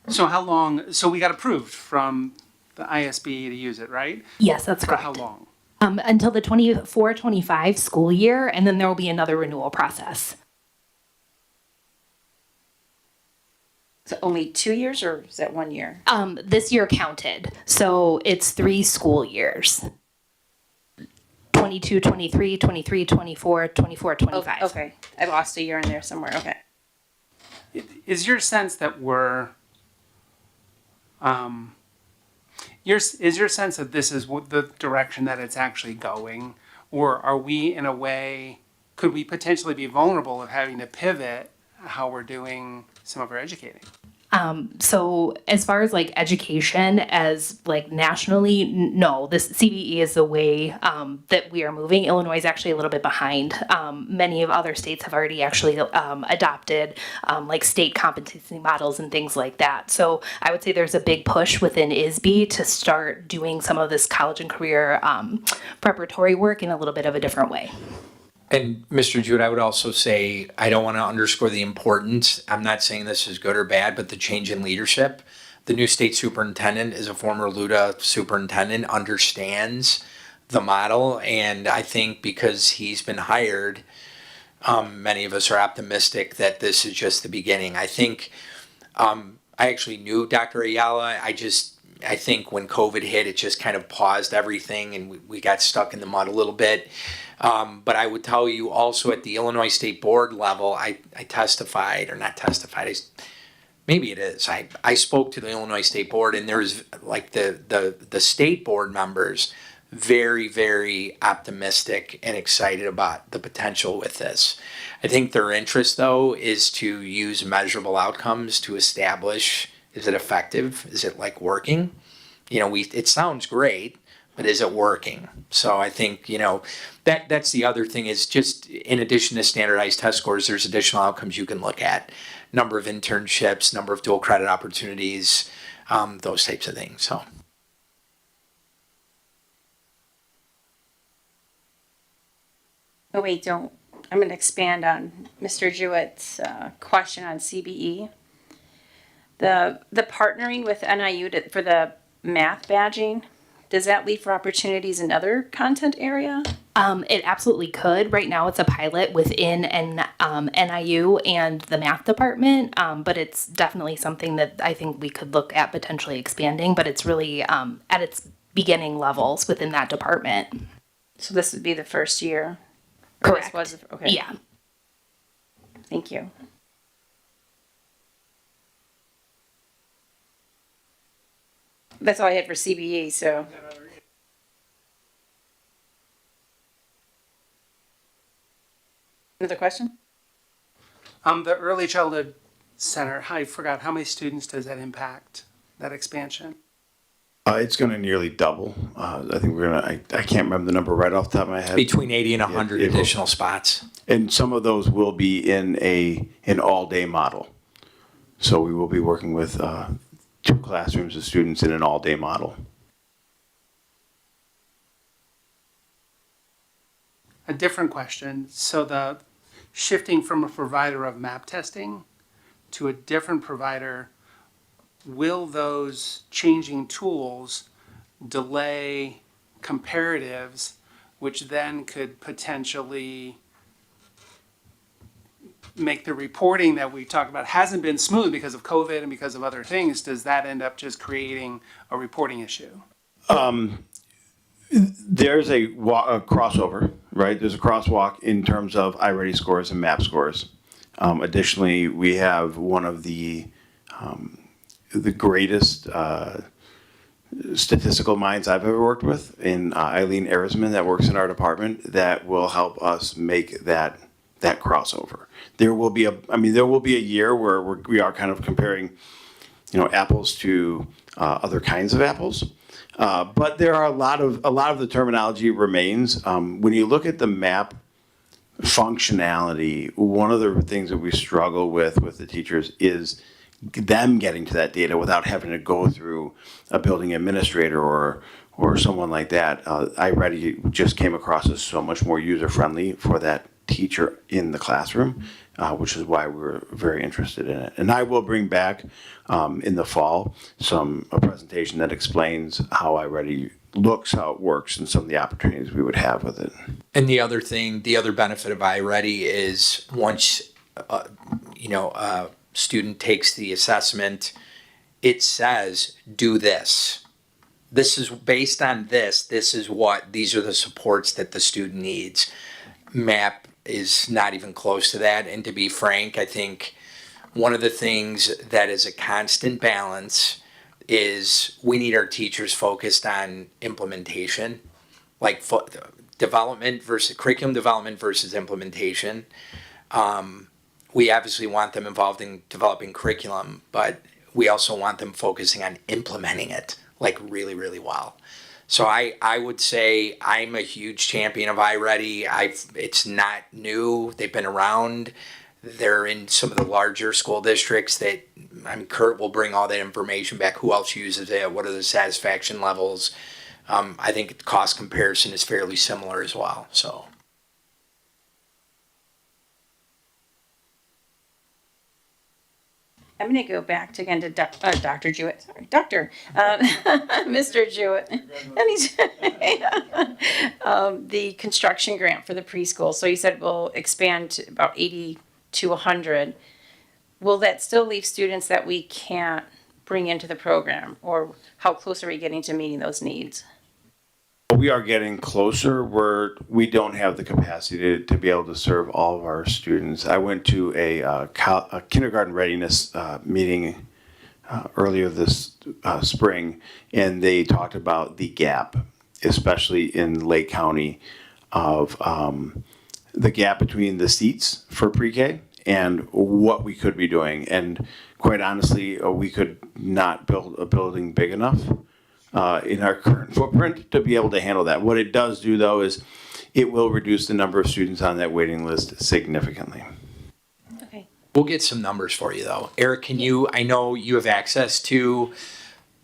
So how long, so we got approved from the ISB to use it, right? Yes, that's For correct. how long? Until the 24-25 school year, and then there will be another renewal process. So only 2 years, or is that 1 year? This year counted, so it's 3 school years. 22, 23, 23, 24, 24, 25. Okay, I lost a year in there somewhere, okay. Is your sense that we're, is your sense that this is what the direction that it's actually going? Or are we, in a way, could we potentially be vulnerable of having to pivot how we're doing some of our educating? So as far as like education as like nationally, no, this CBE is the way that we are moving. Illinois is actually a little bit behind. Many of other states have already actually adopted like state competency models and things like that. So I would say there's a big push within ISB to start doing some of this college and career preparatory work in a little bit of a different way. And Mr. Jude, I would also say, I don't want to underscore the importance. I'm not saying this is good or bad, but the change in leadership. The new state superintendent is a former LUDA superintendent, understands the model. And I think because he's been hired, many of us are optimistic that this is just the beginning. I think, I actually knew Dr. Ayala. I think when COVID hit, it just kind of paused everything and we got stuck in the mud a little bit. But I would tell you also at the Illinois State Board level, I testified, or not testified, maybe it is. I spoke to the Illinois State Board, and there's like the state board members very, very optimistic and excited about the potential with this. I think their interest, though, is to use measurable outcomes to establish, is it effective? Is it like working? It sounds great, but is it working? So I think, that's the other thing is just in addition to standardized test scores, there's additional outcomes you can look at. Number of internships, number of dual credit opportunities, those types of things, so. Oh, wait, I'm going to expand on Mr. Jewett's question on CBE. The partnering with NIU for the math badging, does that leave for opportunities in other content area? It absolutely could. Right now, it's a pilot within NIU and the math department, but it's definitely something that I think we could look at potentially expanding. But it's really at its beginning levels within that department. So this would be the first year? Or this Correct. okay. Yeah. Thank you. That's all I had for CBE, so. Another question? The Early Childhood Center, I forgot, how many students does that impact, that expansion? It's going to nearly double. I think I can't remember the number right off the top of my head. Between 80 and 100 It will. additional spots. And some of those will be in an all-day model. So we will be working with 2 classrooms of students in an all-day model. A different question. So the shifting from a provider of map testing to a different provider, will those changing tools delay comparatives, which then could potentially make the reporting that we talked about hasn't been smooth because of COVID and because of other things? Does that end up just creating a reporting issue? There's a crossover, right? There's a crosswalk in terms of iReady scores and MAP scores. Additionally, we have one of the greatest statistical minds I've ever worked with in Eileen Erisman that works in our department that will help us make that crossover. There will be a year where we are kind of comparing, apples to other kinds of apples. But there are a lot of the terminology remains. When you look at the map functionality, one of the things that we struggle with the teachers is them getting to that data without having to go through a building administrator or someone like that. iReady just came across as so much more user friendly for that teacher in the classroom, which is why we're very interested in it. And I will bring back in the fall a presentation that explains how iReady looks, how it works, and some of the opportunities we would have with it. And the other benefit of iReady is once, a student takes the assessment, it says, do this. This is based on this. These are the supports that the student needs. MAP is not even close to that. And to be frank, I think one of the things that is a constant balance is we need our teachers focused on implementation, like curriculum development versus implementation. We obviously want them involved in developing curriculum, but we also want them focusing on implementing it like really, really well. So I would say I'm a huge champion of iReady. It's not new. They've been around. They're in some of the larger school districts Kurt will bring all that information back. Who else uses it? What are the satisfaction levels? I think cost comparison is fairly similar as well. So. I'm going to go back again to Dr. Jewett. Sorry, Mr. Jewett. And he's the construction grant for the preschool. So you said we'll expand to about 80 to 100. Will that still leave students that we can't bring into the program? Or how close are we getting to meeting those needs? We are getting closer where we don't have the capacity to be able to serve all of our students. I went to a kindergarten readiness meeting earlier this spring, and they talked about the gap, especially in Lake County, of the gap between the seats for pre-K and what we could be doing. And quite honestly, we could not build a building big enough in our current footprint to be able to handle that. What it does do, though, is it will reduce the number of students on that waiting list significantly. Okay. We'll get some numbers for you though. Eric, can you, I know you have access to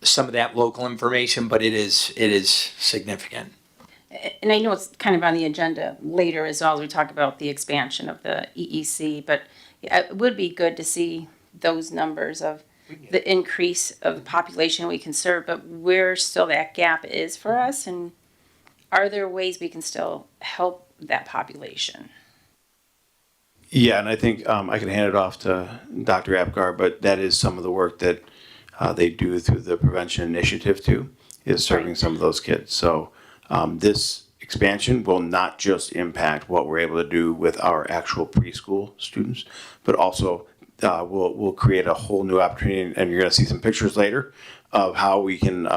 some of that local information, but it is significant. And I know it's kind of on the agenda later as well as we talk about the expansion of the EEC, but it would be good to see those numbers of the increase of the population we can serve, but where still that gap is for us, and are there ways we can still help that population? Yeah, and I think I can hand it off to Dr. Apgar, but that is some of the work that they do through the prevention initiative too, is serving some of those kids. So this expansion will not just impact what we're able to do with our actual preschool students, but also we'll create a whole new opportunity, and you're going to see some pictures later of how we can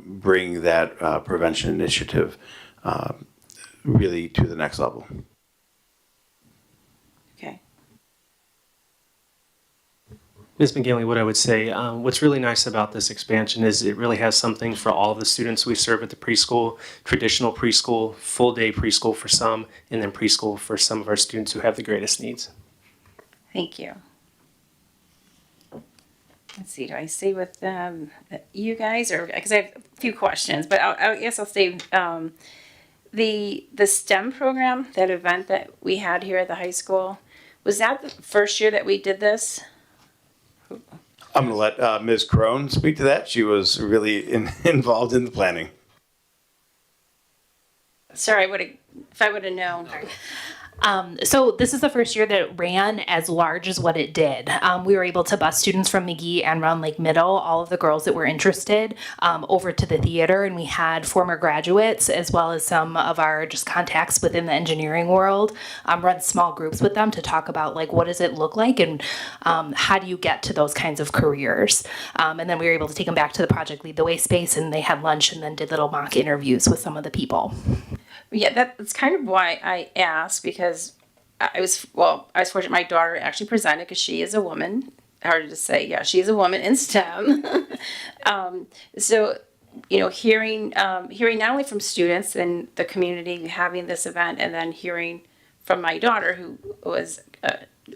bring that prevention initiative really to the next level. Okay. Ms. McGinley, what I would say, what's really nice about this expansion is it really has something for all of the students we serve at the preschool, traditional preschool, full day preschool for some, and then preschool for some of our students who have the greatest needs. Thank you. Let's see, do I stay with you guys, or, because I have a few questions, but I guess I'll stay. The STEM program, that event that we had here at the high school, was that the first year that we did this? I'm going to let Ms. Crone speak to that. She was really involved in the planning. Sorry, if I would have known. So this is the first year that it ran as large as what it did. We were able to bus students from McGee and Round Lake Middle, all of the girls that were interested, over to the theater, and we had former graduates as well as some of our just contacts within the engineering world run small groups with them to talk about like what does it look like and how do you get to those kinds of careers. And then we were able to take them back to the Project Lead the Way space, and they had lunch and then did little mock interviews with some of the people. Yeah, that's kind of why I asked, because I was fortunate my daughter actually presented because she is a woman. Hard to say, yeah, she's a woman in STEM. So, you know, hearing not only from students and the community having this event, and then hearing from my daughter who was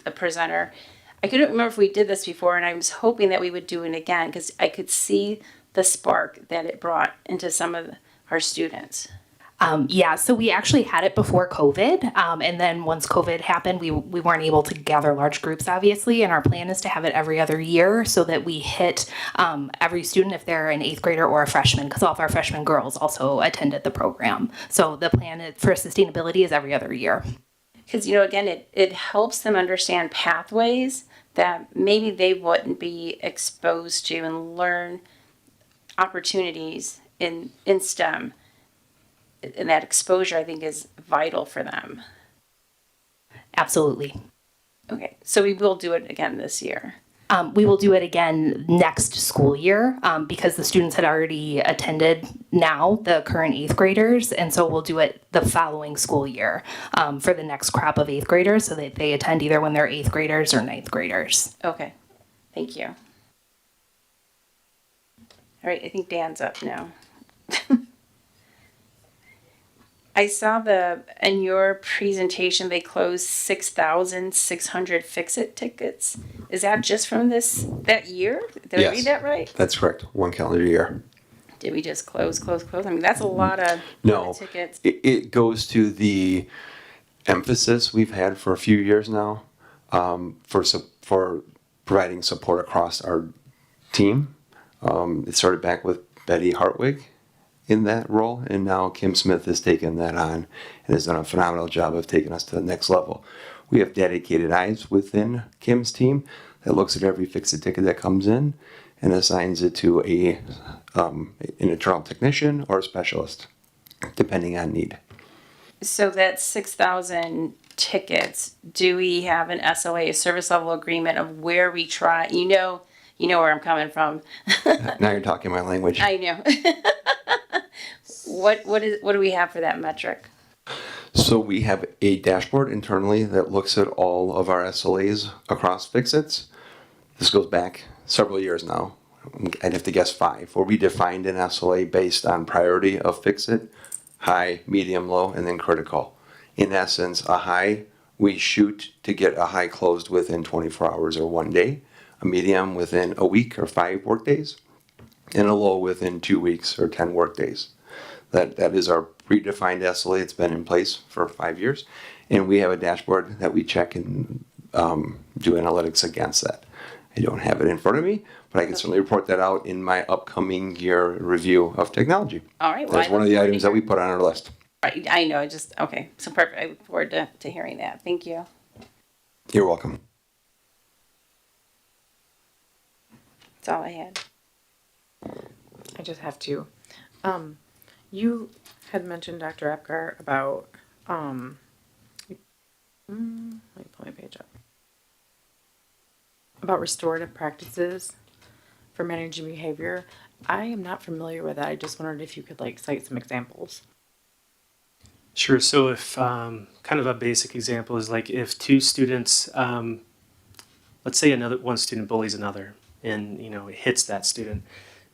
a presenter. I couldn't remember if we did this before, and I was hoping that we would do it again because I could see the spark that it brought into some of our students. Yeah, so we actually had it before COVID, and then once COVID happened, we weren't able to gather large groups, obviously, and our plan is to have it every other year so that we hit every student if they're an 8th grader or a freshman, because all of our freshman girls also attended the program. So the plan for sustainability is every other year. Because, you know, again, it helps them understand pathways that maybe they wouldn't be exposed to and learn opportunities in STEM. And that exposure, I think, is vital for them. Absolutely. Okay, so we will do it again this year. We will do it again next school year because the students had already attended now, the current 8th graders, and so we'll do it the following school year for the next crop of 8th graders so that they attend either when they're 8th graders or 9th graders. Okay, thank you. All right, I think Dan's up now. I saw in your presentation they closed 6,600 Fix-It tickets. Is that just from that year? Did I read that right? That's correct. One calendar year. Did we just close? I mean, that's a lot of tickets. It goes to the emphasis we've had for a few years now for providing support across our team. It started back with Betty Hartwig in that role, and now Kim Smith has taken that on and has done a phenomenal job of taking us to the next level. We have dedicated eyes within Kim's team that looks at every Fix-It ticket that comes in and assigns it to an internal technician or a specialist, depending on need. So that's 6,000 tickets. Do we have an SLA, a service level agreement of where we try? You know where I'm coming from. Now you're talking my language. I know. What do we have for that metric? So we have a dashboard internally that looks at all of our SLAs across Fix-Its. This goes back several years now. I'd have to guess 5, where we defined an SLA based on priority of fix-it, high, medium, low, and then critical. In essence, a high, we shoot to get a high closed within 24 hours or 1 day, a medium within a week or 5 work days, and a low within 2 weeks or 10 work days. That is our predefined SLA. It's been in place for 5 years, and we have a dashboard that we check and do analytics against that. I don't have it in front of me, but I can certainly report that out in my upcoming year review of technology. All right. Well, That's I one of look the forward to items that we put on our list. I know, just, okay, so perfect. I look forward to hearing that. Thank you. You're welcome. That's all I had. I just have to. You had mentioned, Dr. Epgar, about let me pull my page up. About restorative practices for managing behavior. I am not familiar with that. I just wondered if you could like cite some examples. Sure. So if kind of a basic example is like if two students, let's say one student bullies another, and it hits that student,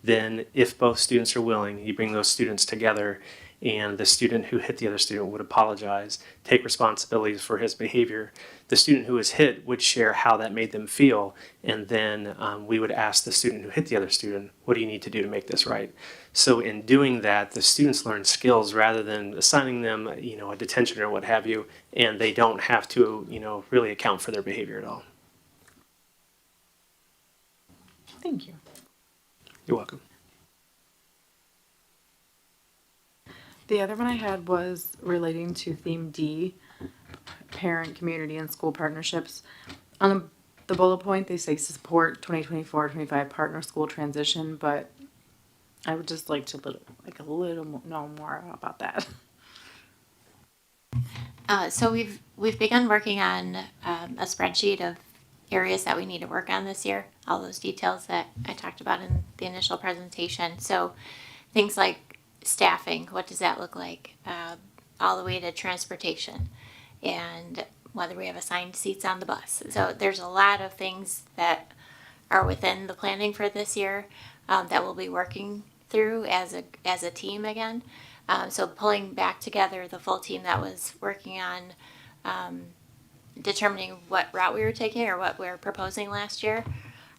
then if both students are willing, you bring those students together, and the student who hit the other student would apologize, take responsibilities for his behavior. The student who was hit would share how that made them feel, and then we would ask the student who hit the other student, what do you need to do to make this right? So in doing that, the students learn skills rather than assigning them, a detention or what have you, and they don't have to, really account for their behavior at all. Thank you. You're welcome. The other one I had was relating to theme D, parent, community, and school partnerships. On the bullet point, they say support 2024-25 partner school transition, but I would just like to know more about that. So we've begun working on a spreadsheet of areas that we need to work on this year. All those details that I talked about in the initial presentation. So things like staffing, what does that look like? All the way to transportation, and whether we have assigned seats on the bus. So there's a lot of things that are within the planning for this year that we'll be working through as a team again. So pulling back together the full team that was working on determining what route we were taking or what we were proposing last year,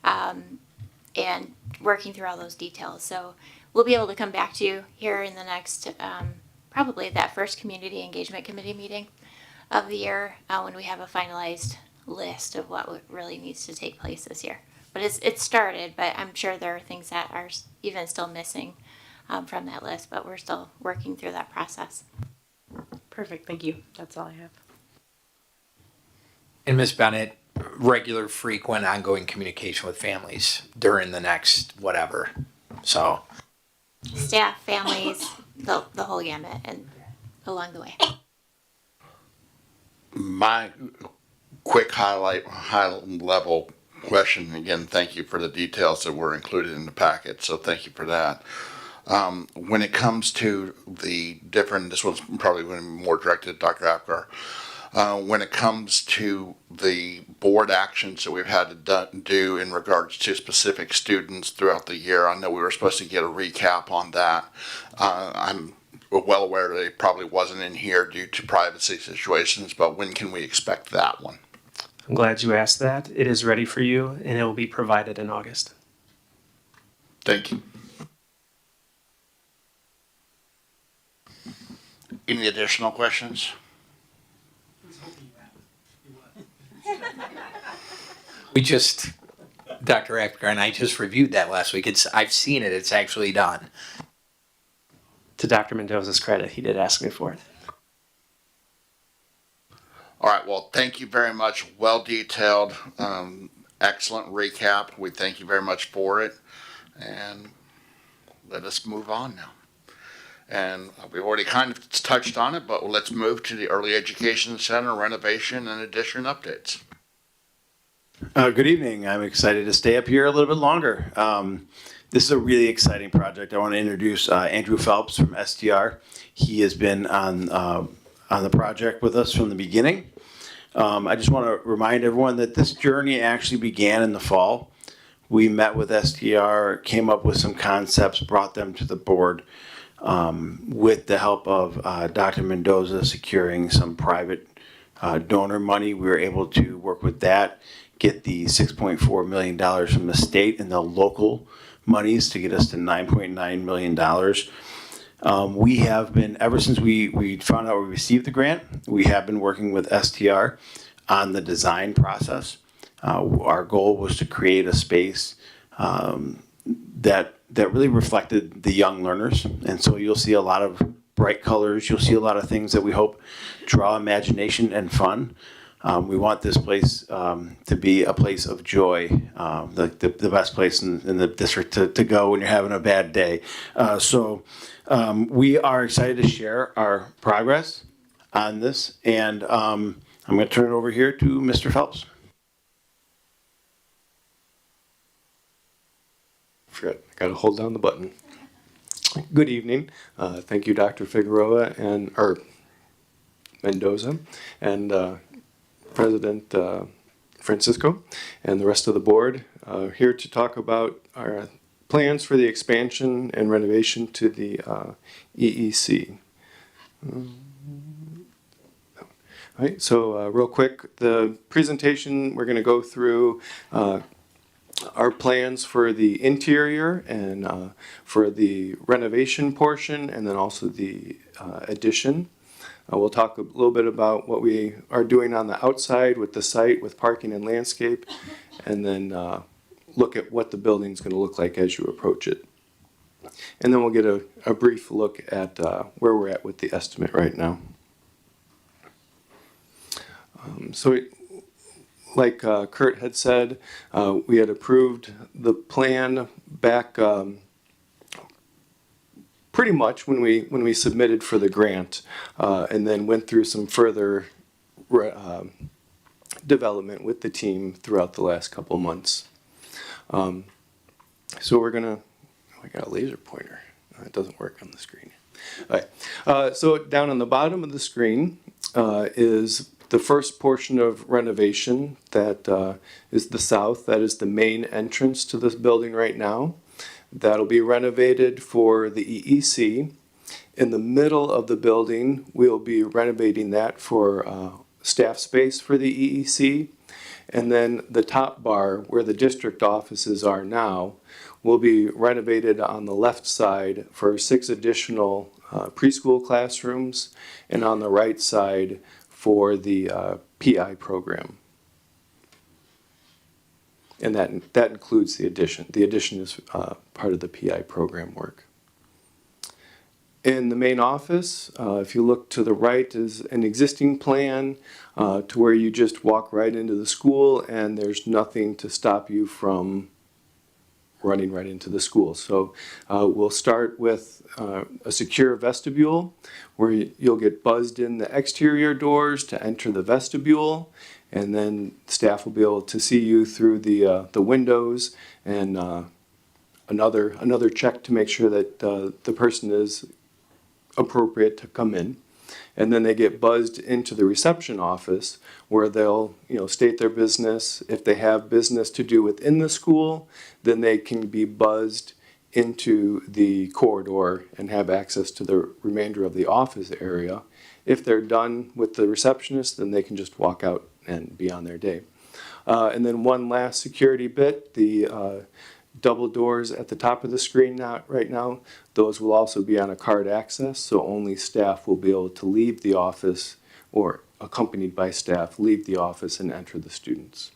and working through all those details. So we'll be able to come back to you here in the next, probably that first community engagement committee meeting of the year when we have a finalized list of what really needs to take place this year. But it's started, but I'm sure there are things that are even still missing from that list, but we're still working through that process. Perfect. Thank you. That's all I have. And Ms. Bennett, regular, frequent, ongoing communication with families during the next whatever. So. Staff, families, the whole gamut, and along the way. My quick high level question, again, thank you for the details that were included in the packet, so thank you for that. When it comes to the different, this one's probably going to be more directed at Dr. Apgar. When it comes to the board actions that we've had to do in regards to specific students throughout the year, I know we were supposed to get a recap on that. I'm well aware that it probably wasn't in here due to privacy situations, but when can we expect that one? I'm glad you asked that. It is ready for you, and it will be provided in August. Thank you. Any additional questions? Dr. Apgar and I just reviewed that last week. I've seen it. It's actually done. To Dr. Mendoza's credit, he did ask me for it. All right, well, thank you very much. Well detailed, excellent recap. We thank you very much for it. And let us move on now. And we've already kind of touched on it, but let's move to the Early Education Center renovation and addition updates. Good evening. I'm excited to stay up here a little bit longer. This is a really exciting project. I want to introduce Andrew Phelps from STR. He has been on the project with us from the beginning. I just want to remind everyone that this journey actually began in the fall We met with STR, came up with some concepts, brought them to the board. With the help of Dr. Mendoza securing some private donor money, we were able to work with that, get the $6.4 million from the state and the local monies to get us to $9.9 million. We have been, ever since we found out we received the grant, we have been working with STR on the design process. Our goal was to create a space that really reflected the young learners. And so you'll see a lot of bright colors. You'll see a lot of things that we hope draw imagination and fun. We want this place to be a place of joy, the best place in the district to go when you're having a bad day. So we are excited to share our progress on this. And I'm going to turn it over here to Mr. Phelps. Forgot, I gotta hold down the button. Good evening. Thank you, Dr. Figueroa and Mendoza and President Francisco and the rest of the board. Here to talk about our plans for the expansion and renovation to the EEC. All right, so real quick, the presentation we're going to go through our plans for the interior and for the renovation portion, and then also the addition. We'll talk a little bit about what we are doing on the outside with the site, with parking and landscape, and then look at what the building's going to look like as you approach it. And then we'll get a brief look at where we're at with the estimate right now. Like Kurt had said, we had approved the plan back pretty much when we submitted for the grant, and then went through some further development with the team throughout the last couple months. So we're gonna, I got a laser pointer. It doesn't work on the screen. All right. So down on the bottom of the screen is the first portion of renovation that is the south. That is the main entrance to this building right now. That'll be renovated for the EEC. In the middle of the building, we'll be renovating that for staff space for the EEC. And then the top bar, where the district offices are now, will be renovated on the left side for 6 additional preschool classrooms, and on the right side for the PI program. And that includes the addition. The addition is part of the PI program work. In the main office, if you look to the right, is an existing plan to where you just walk right into the school and there's nothing to stop you from running right into the school. So we'll start with a secure vestibule where you'll get buzzed in the exterior doors to enter the vestibule, and then staff will be able to see you through the windows, and another check to make sure that the person is appropriate to come in. And then they get buzzed into the reception office where they'll, state their business. If they have business to do within the school, then they can be buzzed into the corridor and have access to the remainder of the office area. If they're done with the receptionist, then they can just walk out and be on their day. And then one last security bit, the double doors at the top of the screen right now, those will also be on a card access, so only staff will be able to leave the office, or accompanied by staff, leave the office and enter the students.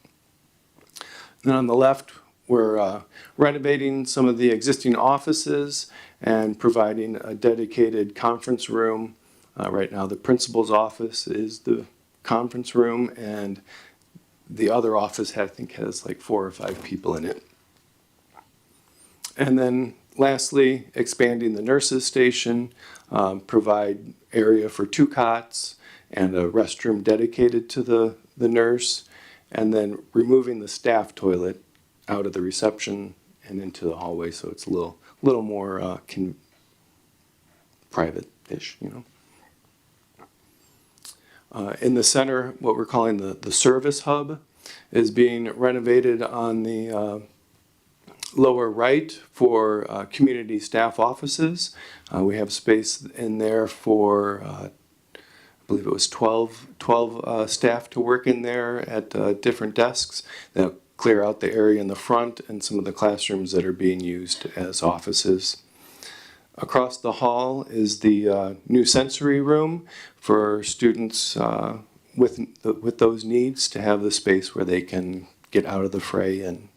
Then on the left, we're renovating some of the existing offices and providing a dedicated conference room. Right now the principal's office is the conference room, and the other office I think has like 4 or 5 people in it. And then lastly, expanding the nurses station, provide area for 2 cots and a restroom dedicated to the nurse, and then removing the staff toilet out of the reception and into the hallway, so it's a little more private-ish, In the center, what we're calling the service hub is being renovated on the lower right for community staff offices. We have space in there for, I believe it was 12 staff to work in there at different desks. They'll clear out the area in the front and some of the classrooms that are being used as offices. Across the hall is the new sensory room for students with those needs to have the space where they can get out of the fray and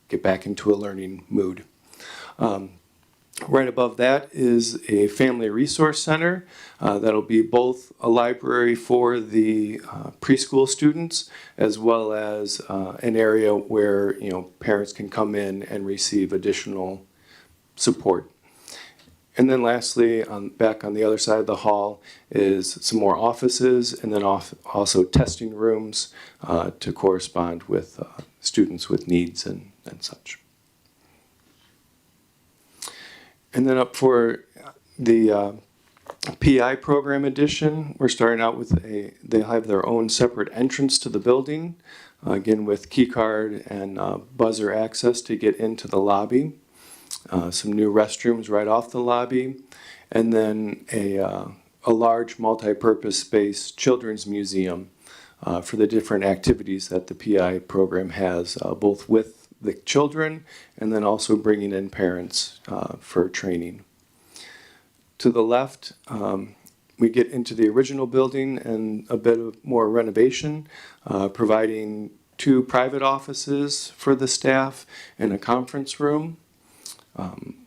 get back into a learning mood. Right above that is a family resource center that'll be both a library for the preschool students as well as an area where parents can come in and receive additional support. And then lastly, back on the other side of the hall is some more offices and then also testing rooms to correspond with students with needs and such. And then up for the PI program edition, we're starting out with they have their own separate entrance to the building, again with key card and buzzer access to get into the lobby. Some new restrooms right off the lobby, and then a large multi-purpose space children's museum for the different activities that the PI program has, both with the children and then also bringing in parents for training. To the left, we get into the original building and a bit of more renovation, providing 2 private offices for the staff and a conference room.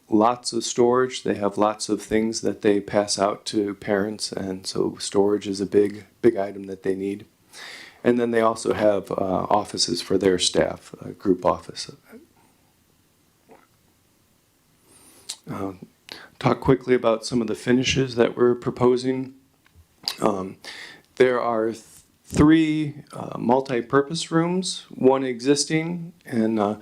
Lots of storage. They have lots of things that they pass out to parents, and so storage is a big item that they need. And then they also have offices for their staff, a group office. Talk quickly about some of the finishes that we're proposing. There are 3 multi-purpose rooms, 1 existing and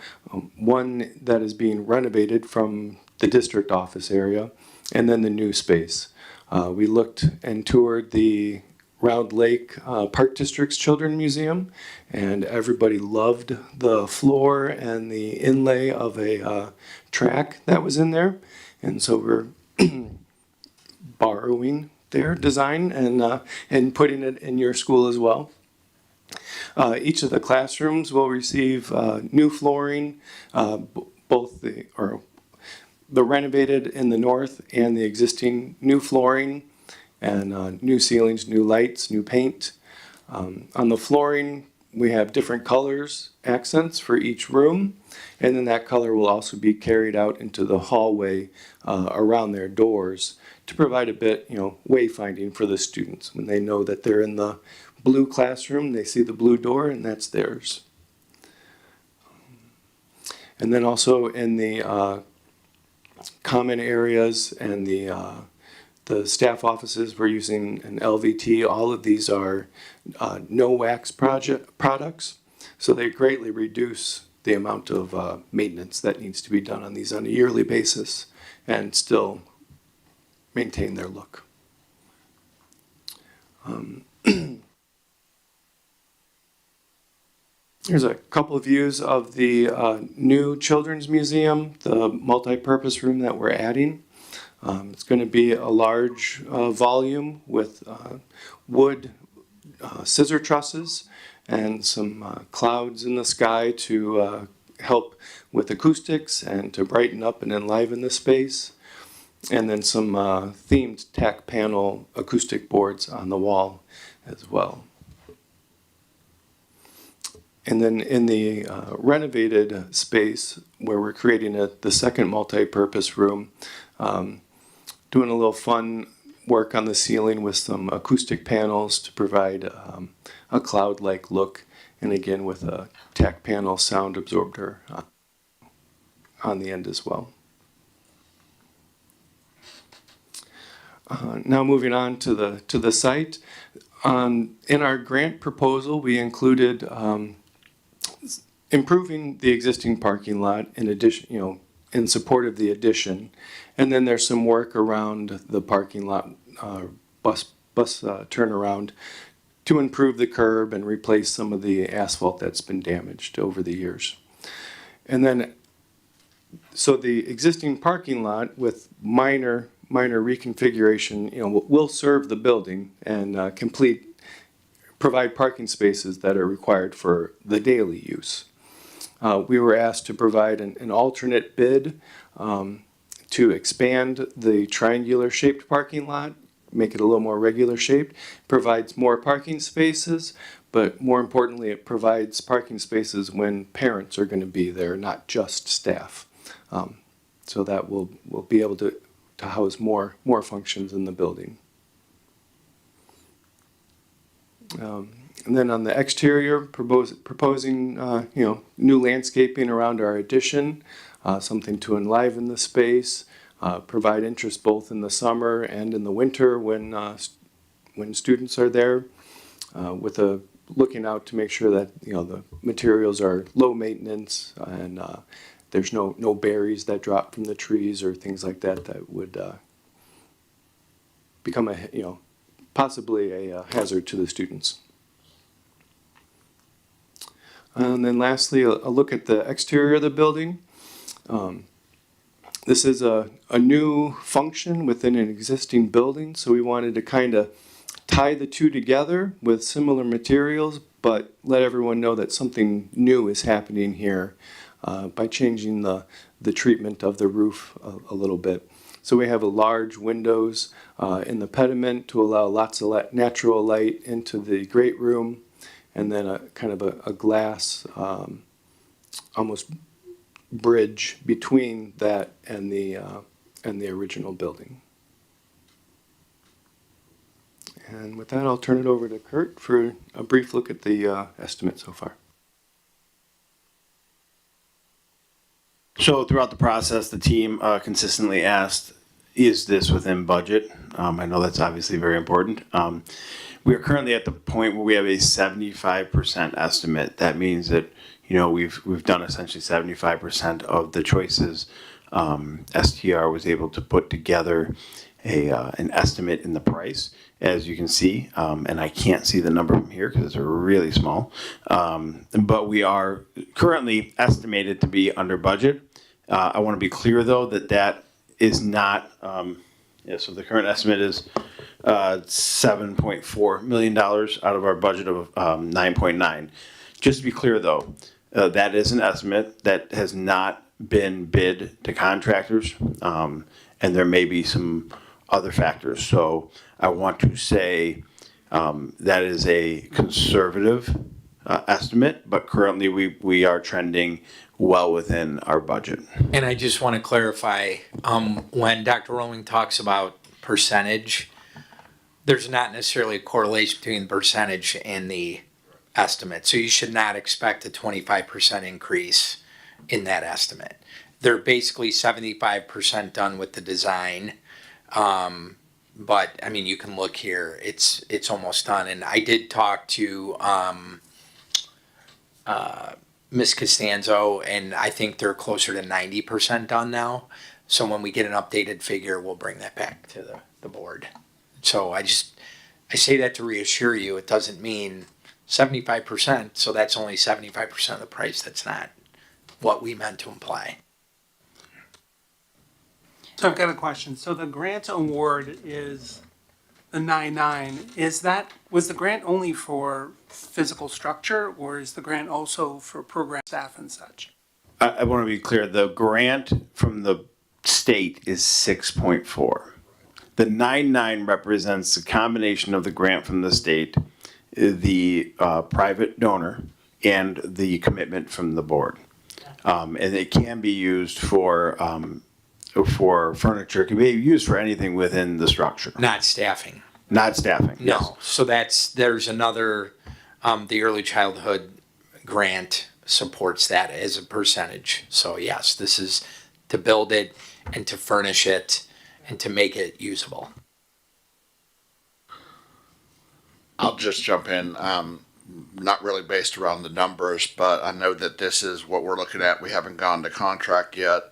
1 that is being renovated from the district office area, and then the new space. We looked and toured the Round Lake Park District's Children's Museum, and everybody loved the floor and the inlay of a track that was in there. And so we're borrowing their design and putting it in your school as well. Each of the classrooms will receive new flooring, both the renovated in the north and the existing new flooring, and new ceilings, new lights, new paint. On the flooring, we have different colors, accents for each room, and then that color will also be carried out into the hallway around their doors to provide a bit, wayfinding for the students. When they know that they're in the blue classroom, they see the blue door, and that's theirs. And then also in the common areas and the staff offices, we're using an LVT. All of these are no wax products, so they greatly reduce the amount of maintenance that needs to be done on these on a yearly basis and still maintain their look. Here's a couple of views of the new Children's Museum, the multi-purpose room that we're adding. It's going to be a large volume with wood scissor trusses and some clouds in the sky to help with acoustics and to brighten up and enliven the space. And then some themed tack panel acoustic boards on the wall as well. And then in the renovated space where we're creating the second multi-purpose room, doing a little fun work on the ceiling with some acoustic panels to provide a cloud-like look, and again with a tack panel sound absorber on the end as well. Now moving on to the site. In our grant proposal, we included improving the existing parking lot in addition, in support of the addition, and then there's some work around the parking lot bus turnaround to improve the curb and replace some of the asphalt that's been damaged over the years. And then, so the existing parking lot with minor reconfiguration, will serve the building and provide parking spaces that are required for the daily use. We were asked to provide an alternate bid to expand the triangular shaped parking lot, make it a little more regular shaped, provides more parking spaces, but more importantly, it provides parking spaces when parents are going to be there, not just staff. So that we'll be able to house more functions in the building. And then on the exterior, proposing new landscaping around our addition, something to enliven the space, provide interest both in the summer and in the winter when students are there, with looking out to make sure that the materials are low maintenance and there's no berries that drop from the trees or things like that would become possibly a hazard to the students. And then lastly, a look at the exterior of the building. This is a new function within an existing building, so we wanted to kind of tie the two together with similar materials, but let everyone know that something new is happening here by changing the treatment of the roof a little bit. So we have large windows in the pediment to allow lots of natural light into the great room, and then a kind of a glass almost bridge between that and the original building. And with that, I'll turn it over to Kurt for a brief look at the estimate so far. So throughout the process, the team consistently asked, is this within budget? I know that's obviously very important. We are currently at the point where we have a 75% estimate. That means that we've done essentially 75% of the choices. STR was able to put together an estimate in the price, as you can see, and I can't see the number from here because it's really small. But we are currently estimated to be under budget. I want to be clear though that is not. So the current estimate is $7.4 million out of our budget of 9.9. Just to be clear though, that is an estimate that has not been bid to contractors, and there may be some other factors. So I want to say that is a conservative estimate, but currently we are trending well within our budget. And I just want to clarify, when Dr. Rowling talks about percentage, there's not necessarily a correlation between percentage and the estimate. So you should not expect a 25% increase in that estimate. They're basically 75% done with the design. But I mean, you can look here, it's almost done. And I did talk to Ms. Costanzo, and I think they're closer to 90% done now. So when we get an updated figure, we'll bring that back to the board. So I say that to reassure you. It doesn't mean 75%, so that's only 75% of the price. That's not what we meant to imply. So I've got a question. So the grant award is the 9.9. Was the grant only for physical structure, or is the grant also for program staff and such? I want to be clear. The grant from the state is 6.4. The 9.9 represents the combination of the grant from the state, the private donor, and the commitment from the board. And it can be used for furniture. It can be used for anything within the structure. Not staffing. Not staffing. No. Yes. So there's another, the early childhood grant supports that as a percentage. So yes, this is to build it and to furnish it and to make it usable. I'll just jump in. Not really based around the numbers, but I know that this is what we're looking at. We haven't gone to contract yet.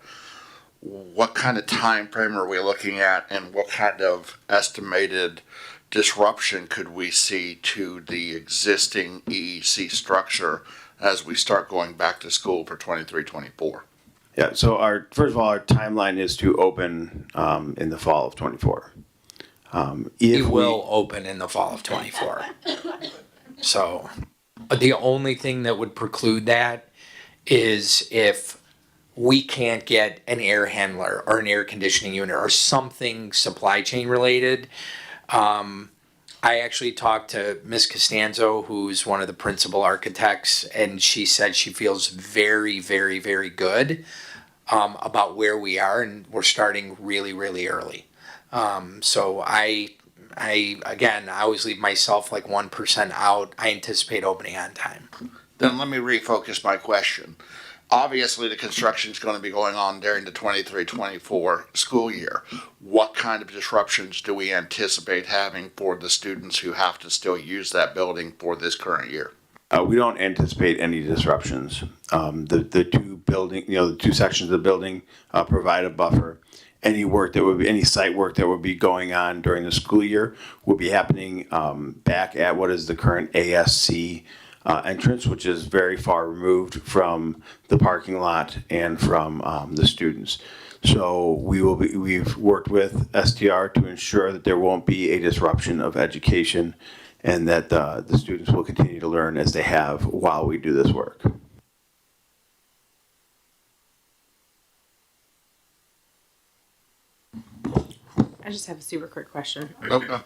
What kind of time frame are we looking at, and what kind of estimated disruption could we see to the existing EEC structure as we start going back to school for 23-24? Yeah, so first of all, our timeline is to open in the fall of '24. It will open in the fall of '24. So the only thing that would preclude that is if we can't get an air handler or an air conditioning unit or something supply chain related. I actually talked to Miss Costanzo, who's one of the principal architects, and she said she feels very, very, very good about where we are, and we're starting really, really early. So I again, I always leave myself like 1% out. I anticipate opening on time. Then let me refocus my question. Obviously, the construction is going to be going on during the 23-24 school year. What kind of disruptions do we anticipate having for the students who have to still use that building for this current year? We don't anticipate any disruptions. The two sections of the building provide a buffer. Any site work that would be going on during the school year will be happening back at what is the current ASC entrance, which is very far removed from the parking lot and from the students. So we've worked with STR to ensure that there won't be a disruption of education and that the students will continue to learn as they have while we do this work. I just have a super quick question. Okay.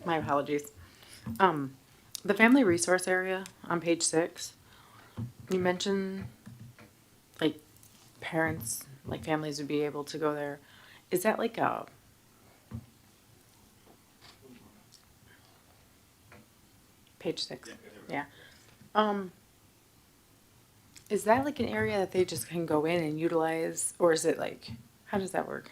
My apologies. The family resource area on page 6, you mentioned like parents, like families would be able to go there. Is that like a page 6? Yeah. Is that like an area that they just can go in and utilize, or is it like, how does that work?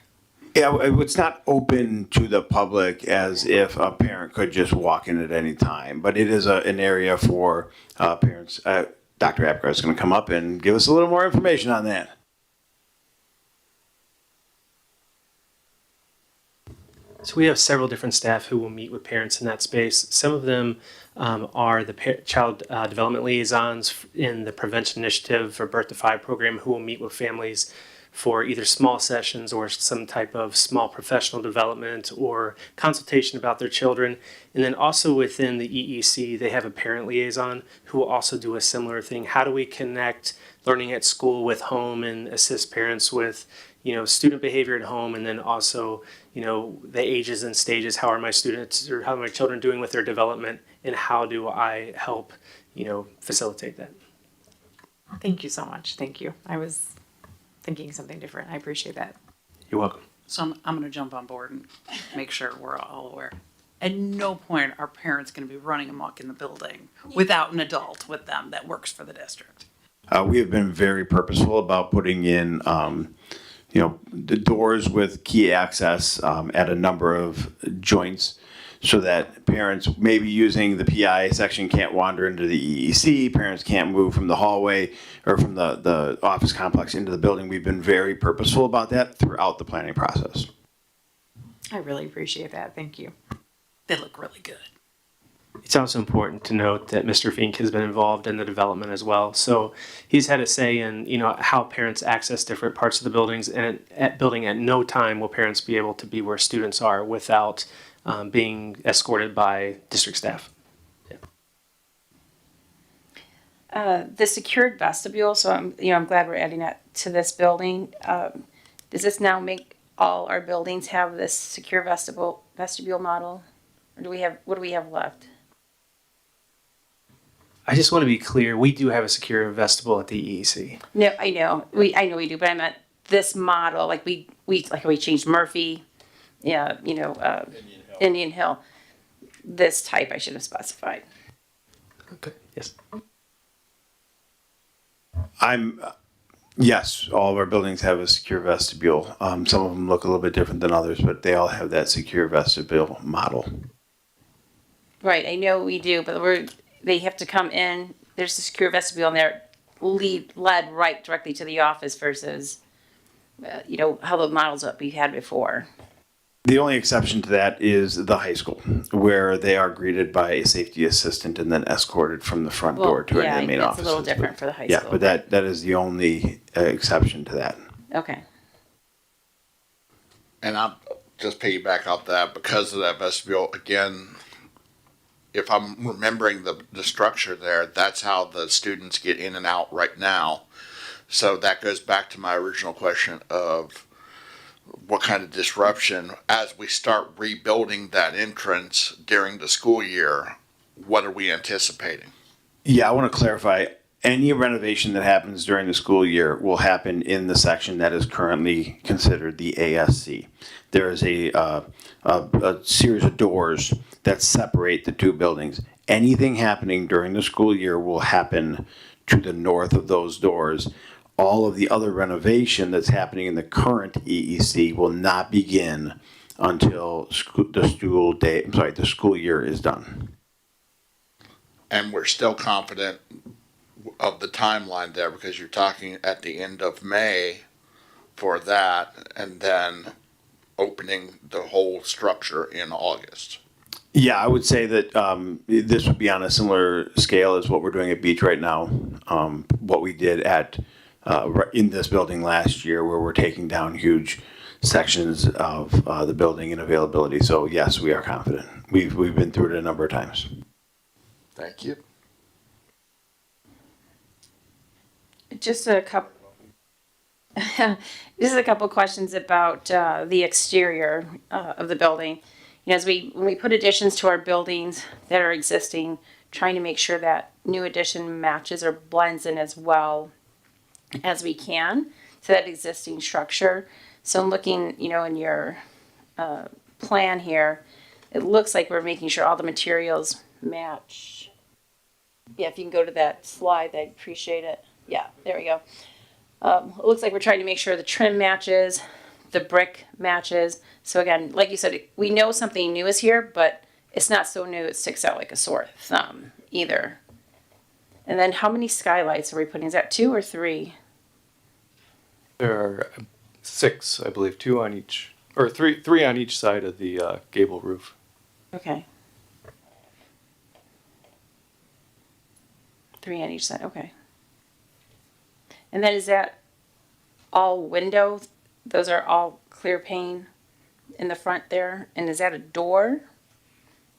Yeah, it's not open to the public as if a parent could just walk in at any time, but it is an area for parents. Dr. Apgar is going to come up and give us a little more information on that. So we have several different staff who will meet with parents in that space. Some of them are the child development liaisons in the prevention initiative for birth to 5 program who will meet with families for either small sessions or some type of small professional development or consultation about their children. And then also within the EEC, they have a parent liaison who will also do a similar thing. How do we connect learning at school with home and assist parents with, student behavior at home, and then also, the ages and stages. How are my students or how are my children doing with their development, and how do I help, facilitate that? Thank you so much. Thank you. I was thinking something different. I appreciate that. You're welcome. So I'm going to jump on board and make sure we're all aware. At no point are parents going to be running amok in the building without an adult with them that works for the district. We have been very purposeful about putting in, the doors with key access at a number of joints so that parents maybe using the PI section can't wander into the EEC, parents can't move from the hallway or from the office complex into the building. We've been very purposeful about that throughout the planning process. I really appreciate that. Thank you. They look really good. It's also important to note that Mr. Fink has been involved in the development as well. So he's had a say in, how parents access different parts of the buildings, and at no time will parents be able to be where students are without being escorted by district staff. The secured vestibule, so I'm glad we're adding that to this building. Does this now make all our buildings have this secure vestibule model? Or what do we have left? I just want to be clear, we do have a secure vestibule at the EEC. No, I know we do, but I meant this model, like we changed Murphy, Indian Hill. This type I should have specified. Okay. Yes. Yes, all of our buildings have a secure vestibule. Some of them look a little bit different than others, but they all have that secure vestibule model. Right, I know we do, but they have to come in. There's a secure vestibule and they're led right directly to the office versus, how the models that we had before. The only exception to that is the high school, where they are greeted by a safety assistant and then escorted from the front door to any of the main It's offices. a little different for the high Yeah, school. but that is the only exception to that. Okay. And I'm just piggyback off that because of that vestibule again. If I'm remembering the structure there, that's how the students get in and out right now. So that goes back to my original question of what kind of disruption as we start rebuilding that entrance during the school year. What are we anticipating? Yeah, I want to clarify. Any renovation that happens during the school year will happen in the section that is currently considered the ASC. There is a series of doors that separate the two buildings. Anything happening during the school year will happen to the north of those doors. All of the other renovation that's happening in the current EEC will not begin until the school year is done. And we're still confident of the timeline there because you're talking at the end of May for that and then opening the whole structure in August. Yeah, I would say that this would be on a similar scale as what we're doing at Beach right now. What we did at in this building last year, where we're taking down huge sections of the building and availability. So yes, we are confident. We've been through it a number of times. Thank you. Just a couple. Just a couple questions about the exterior of the building. You know, when we put additions to our buildings that are existing, trying to make sure that new addition matches or blends in as well as we can to that existing structure. So I'm looking, you know, in your plan here, it looks like we're making sure all the materials match. Yeah, if you can go to that slide, I'd appreciate it. Yeah, there we go. It looks like we're trying to make sure the trim matches, the brick matches. So again, like you said, we know something new is here, but it's not so new it sticks out like a sore thumb either. And then how many skylights are we putting? Is that 2 or 3? There are 6, I believe, 2 on each, or three on each side of the gable roof. Okay. 3 on each side, okay. And then is that all windows? Those are all clear pane in the front there? And is that a door?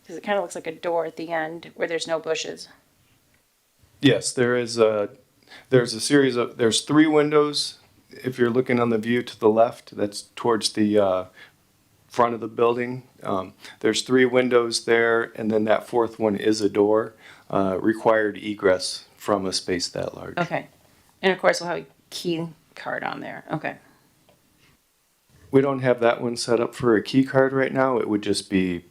Because it kind of looks like a door at the end where there's no bushes. Yes, there's a series of, there's 3 windows. If you're looking on the view to the left, that's towards the front of the building. There's 3 windows there, and then that 4th one is a door, required egress from a space that large. Okay. And of course, we'll have a key card on there. Okay. We don't have that one set up for a key card right now. It would just be,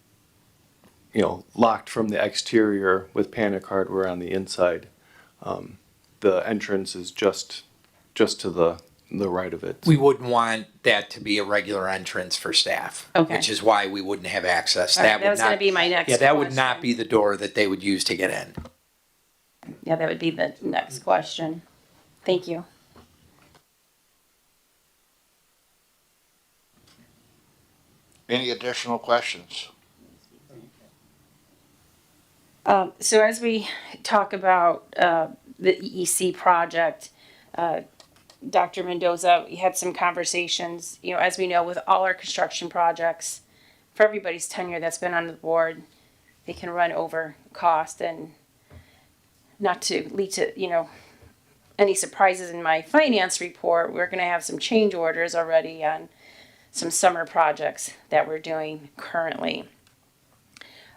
you know, locked from the exterior with panic hardware on the inside. The entrance is just to the right of it. We wouldn't want that to be a regular entrance for staff. Okay. Which is why we wouldn't have access. All right, that was going to be my next Yeah, that would not question. be the door that they would use to get in. Yeah, that would be the next question. Thank you. Any additional questions? So as we talk about the EEC project, Dr. Mendoza, we had some conversations, you know, as we know, with all our construction projects, for everybody's tenure that's been on the board, they can run over cost, and not to lead to, you know, any surprises in my finance report, we're going to have some change orders already on some summer projects that we're doing currently.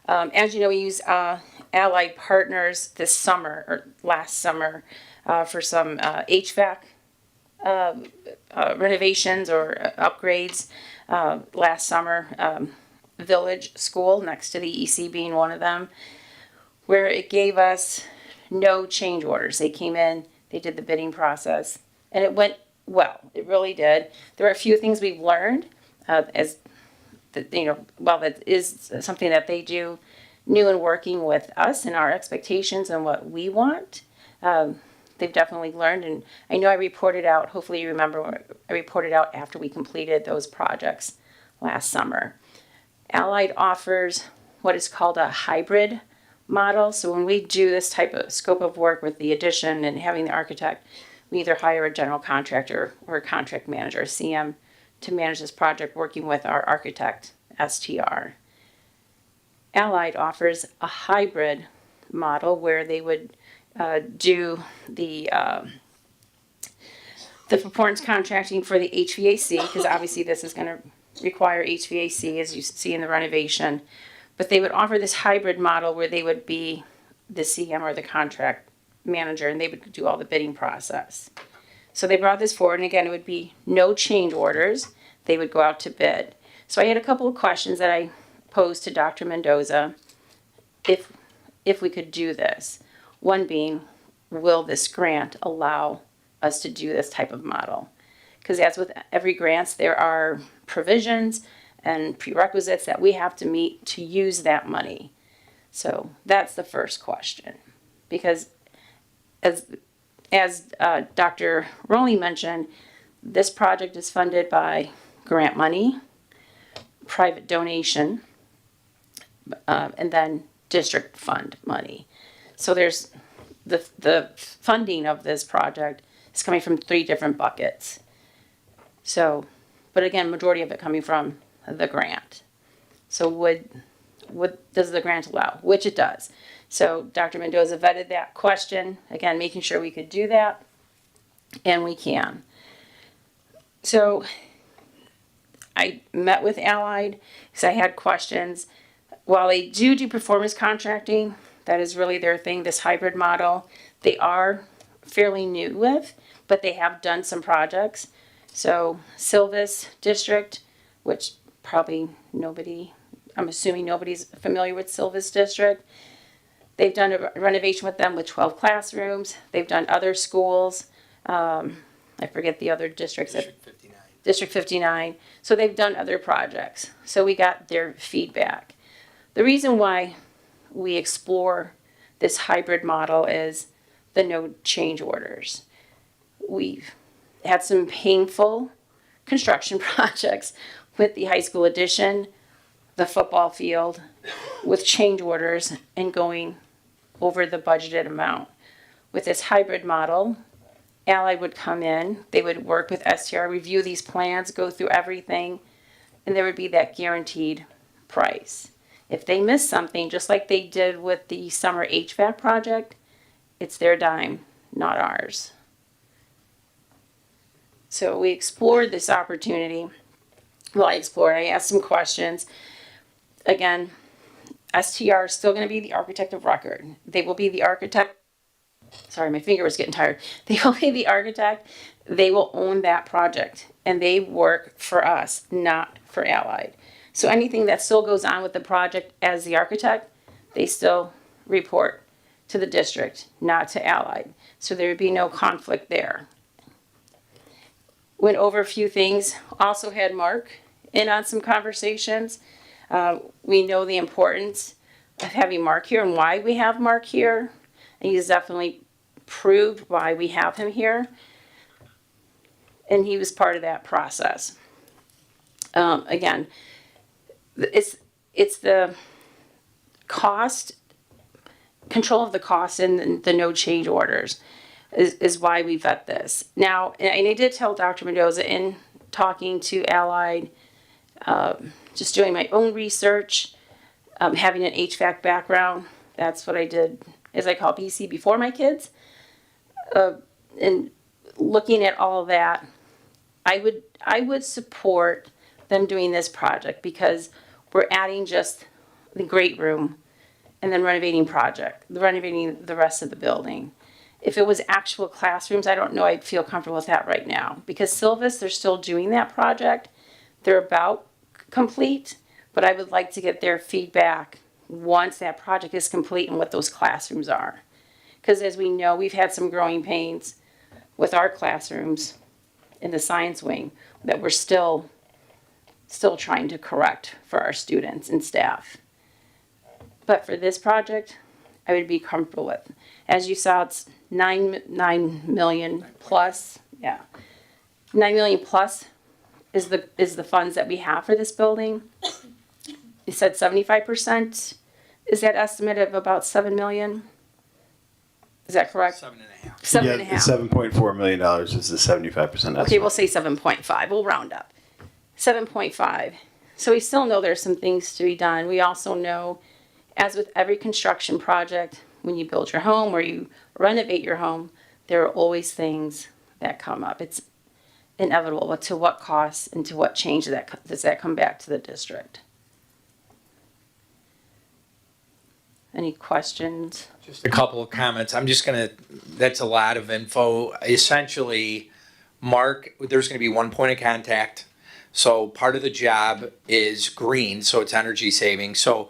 As you know, we use Allied Partners this summer, or last summer, for some HVAC renovations or upgrades. Last summer, Village School, next to the EC being one of them, where it gave us no change orders. They came in, they did the bidding process, and it went well. It really did. There are a few things we've learned as you know, while that is something that they do new in working with us and our expectations and what we want, they've definitely learned. And I know I reported out, hopefully you remember, I reported out after we completed those projects last summer. Allied offers what is called a hybrid model. So when we do this type of scope of work with the addition and having the architect, we either hire a general contractor or a contract manager, a CM, to manage this project working with our architect, STR. Allied offers a hybrid model where they would do the performance contracting for the HVAC, because obviously this is going to require HVAC as you see in the renovation. But they would offer this hybrid model where they would be the CM or the contract manager, and they would do all the bidding process. So they brought this forward, and again, it would be no change orders. They would go out to bid. So I had a couple of questions that I posed to Dr. Mendoza if we could do this. One being, will this grant allow us to do this type of model? Because as with every grant, there are provisions and prerequisites that we have to meet to use that money. So that's the first question. Because as Dr. Rowley mentioned, this project is funded by grant money, private donation, and then district fund money. So there's the funding of this project is coming from 3 different buckets. So, but again, majority of it coming from the grant. So what does the grant allow? Which it does. So Dr. Mendoza vetted that question, again, making sure we could do that, and we can. So I met with Allied because I had questions. While they do performance contracting, that is really their thing, this hybrid model, they are fairly new with, but they have done some projects. So Silvis District, which probably nobody, I'm assuming nobody's familiar with Silvis District. They've done a renovation with them with 12 classrooms. They've done other schools. I forget the other districts. District 59. District 59. So they've done other projects. So we got their feedback. The reason why we explore this hybrid model is the no change orders. We've had some painful construction projects with the high school addition, the football field, with change orders and going over the budgeted amount. With this hybrid model, Allied would come in, they would work with STR, review these plans, go through everything, and there would be that guaranteed price. If they miss something, just like they did with the summer HVAC project, it's their dime, not ours. So we explored this opportunity. Well, I asked some questions. Again, STR is still going to be the architect of record. They will be the architect. Sorry, my finger was getting tired. They will be the architect. They will own that project, and they work for us, not for Allied. So anything that still goes on with the project as the architect, they still report to the district, not to Allied. So there would be no conflict there. Went over a few things. Also had Mark in on some conversations. We know the importance of having Mark here and why we have Mark here. And he's definitely proved why we have him here. And he was part of that process. Again, it's the cost, control of the cost and the no change orders is why we vet this. Now, and I did tell Dr. Mendoza in talking to Allied, just doing my own research, having an HVAC background, that's what I did, as I call BC, before my kids. And looking at all that, I would support them doing this project because we're adding just the great room and then renovating the rest of the building. If it was actual classrooms, I don't know I'd feel comfortable with that right now. Because Silvis, they're still doing that project. They're about complete, but I would like to get their feedback once that project is complete and what those classrooms are. Because as we know, we've had some growing pains with our classrooms in the science wing that we're still trying to correct for our students and staff. But for this project, I would be comfortable with. As you saw, it's 9 million plus. Yeah, 9 million plus is the funds that we have for this building. you said 75%. Is that estimate of about 7 million? Is that correct? 7.5. Seven and a Yeah, half. $7.4 million is the 75% estimate. Okay, we'll say 7.5. We'll round up. 7.5. So we still know there's some things to be done. We also know, as with every construction project, when you build your home or you renovate your home, there are always things that come up. It's inevitable. But to what cost and to what change does that come back to the district? Any questions? Just a couple of comments. That's a lot of info. Essentially, Mark, there's gonna be one point of contact. So part of the job is green, so it's energy saving. So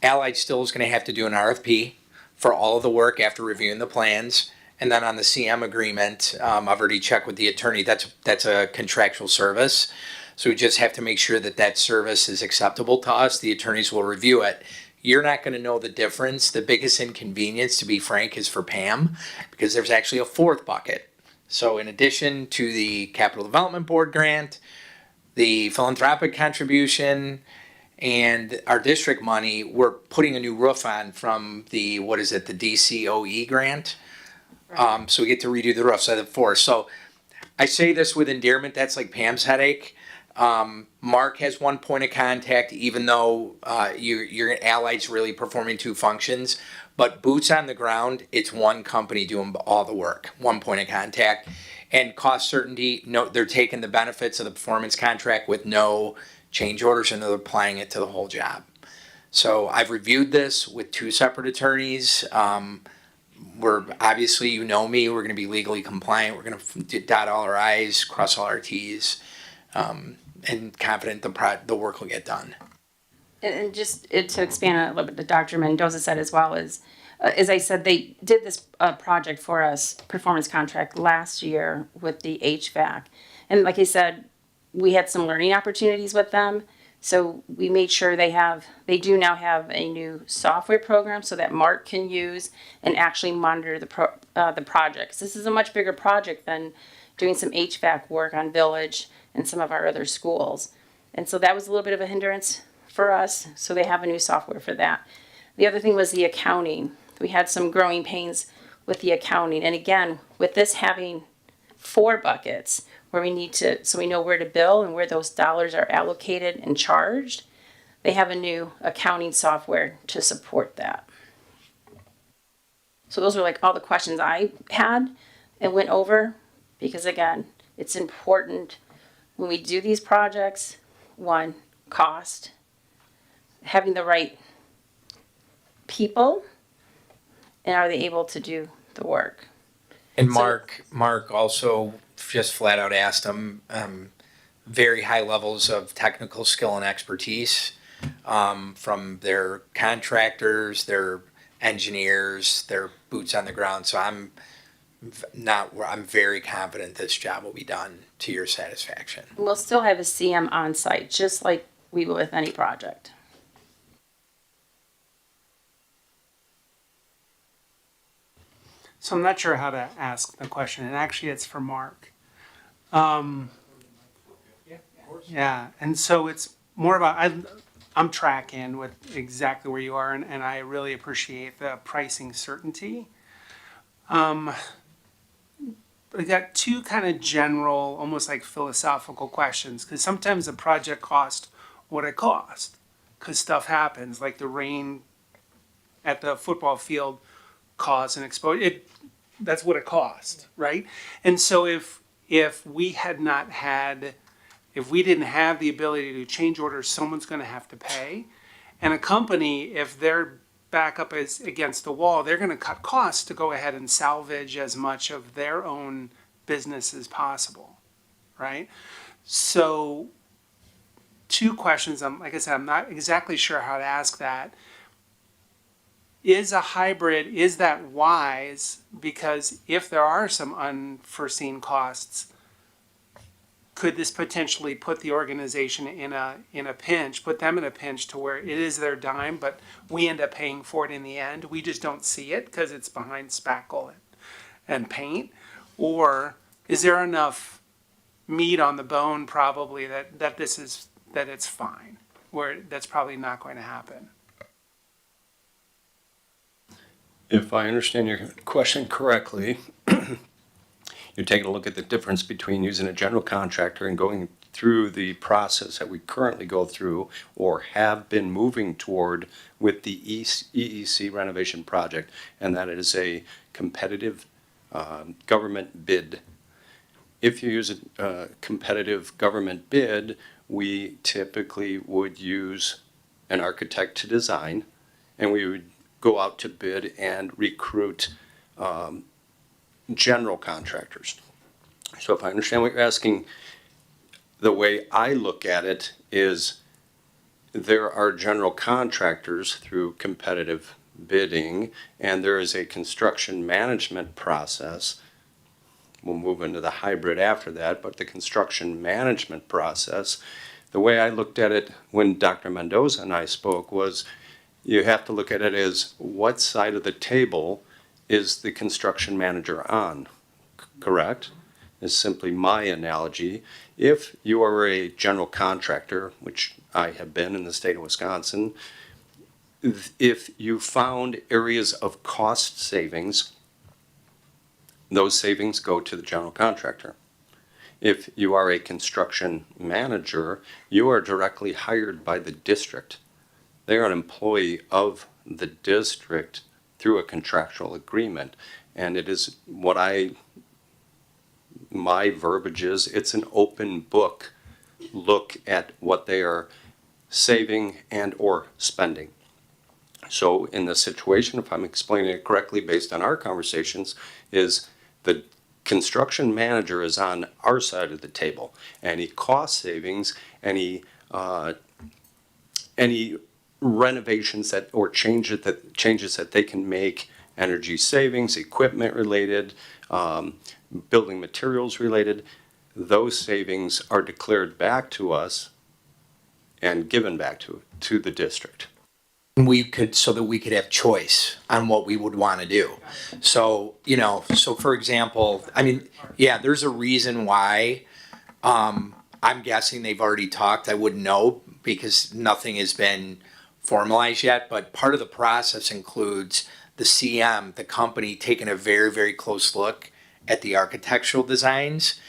Allied still is gonna have to do an RFP for all of the work after reviewing the plans. And then on the CM agreement, I've already checked with the attorney, that's a contractual service. So we just have to make sure that that service is acceptable to us. The attorneys will review it. You're not going to know the difference. The biggest inconvenience, to be frank, is for Pam, because there's actually a fourth bucket. So in addition to the Capital Development Board grant, the philanthropic contribution, and our district money, we're putting a new roof on from the DCOE grant. So we get to redo the roof, so the fourth. So I say this with endearment, that's like Pam's headache. Mark has one point of contact, even though your Allied's really performing two functions. But boots on the ground, it's one company doing all the work, one point of contact. And cost certainty, no, they're taking the benefits of the performance contract with no change orders, and they're applying it to the whole job. So I've reviewed this with two separate attorneys. We're obviously, you know me, we're going to be legally compliant. We're going to dot all our I's, cross all our T's. And confident the work will get done. And just to expand on a little bit, what Dr. Mendoza said as well is, as I said, they did this project for us, performance contract, last year with the HVAC. And like I said, we had some learning opportunities with them. So we made sure they do now have a new software program so that Mark can use and actually monitor the projects. This is a much bigger project than doing some HVAC work on Village and some of our other schools. And so that was a little bit of a hindrance for us. So they have a new software for that. The other thing was the accounting. We had some growing pains with the accounting. And again, with this having 4 buckets where so we know where to bill and where those dollars are allocated and charged, they have a new accounting software to support that. So those were like all the questions I had and went over, because again, it's important when we do these projects, one, cost, having the right people, and are they able to do the work? And Mark also just flat out asked them very high levels of technical skill and expertise from their contractors, their engineers, their boots on the ground. So I'm very confident this job will be done to your satisfaction. We'll still have a CM on site, just like we will with any project. So I'm not sure how to ask the question, and actually it's for Mark. Yeah, and so it's more about, I'm tracking with exactly where you are, and I really appreciate the pricing certainty. I got two kind of general, almost like philosophical questions, because sometimes a project costs what it costs, because stuff happens, like the rain at the football field caused an explosion. That's what it cost, right? And so if we didn't have the ability to change orders, someone's going to have to pay. And a company, if their backup is against the wall, they're going to cut costs to go ahead and salvage as much of their own business as possible, right? So, two questions. Like I said, I'm not exactly sure how to ask that. Is a hybrid, is that wise? Because if there are some unforeseen costs, could this potentially put the organization in a pinch, put them in a pinch to where it is their dime, but we end up paying for it in the end? We just don't see it because it's behind spackle and paint? Or is there enough meat on the bone probably that it's fine? where that's probably not going to happen. If I understand your question correctly, you're taking a look at the difference between using a general contractor and going through the process that we currently go through or have been moving toward with the EEC renovation project, and that is a competitive government bid. If you use a competitive government bid, we typically would use an architect to design, and we would go out to bid and recruit general contractors. So if I understand what you're asking, the way I look at it is there are general contractors through competitive bidding, and there is a construction management process. We'll move into the hybrid after that, but the construction management process, the way I looked at it when Dr. Mendoza and I spoke was you have to look at it as what side of the table is the construction manager on, correct? Is simply my analogy. If you are a general contractor, which I have been in the state of Wisconsin, if you found areas of cost savings, those savings go to the general contractor. If you are a construction manager, you are directly hired by the district. They are an employee of the district through a contractual agreement. And it is my verbiage is, it's an open book look at what they are saving and or spending. So in this situation, if I'm explaining it correctly based on our conversations, is the construction manager is on our side of the table. Any cost savings, any renovations that or changes that they can make, energy savings, equipment related, building materials related, those savings are declared back to us and given back to the district. So that we could have choice on what we would want to do. So, so for example, there's a reason why, I'm guessing they've already talked. I wouldn't know because nothing has been formalized yet, but part of the process includes the CM, the company, taking a very, very close look at the architectural designs.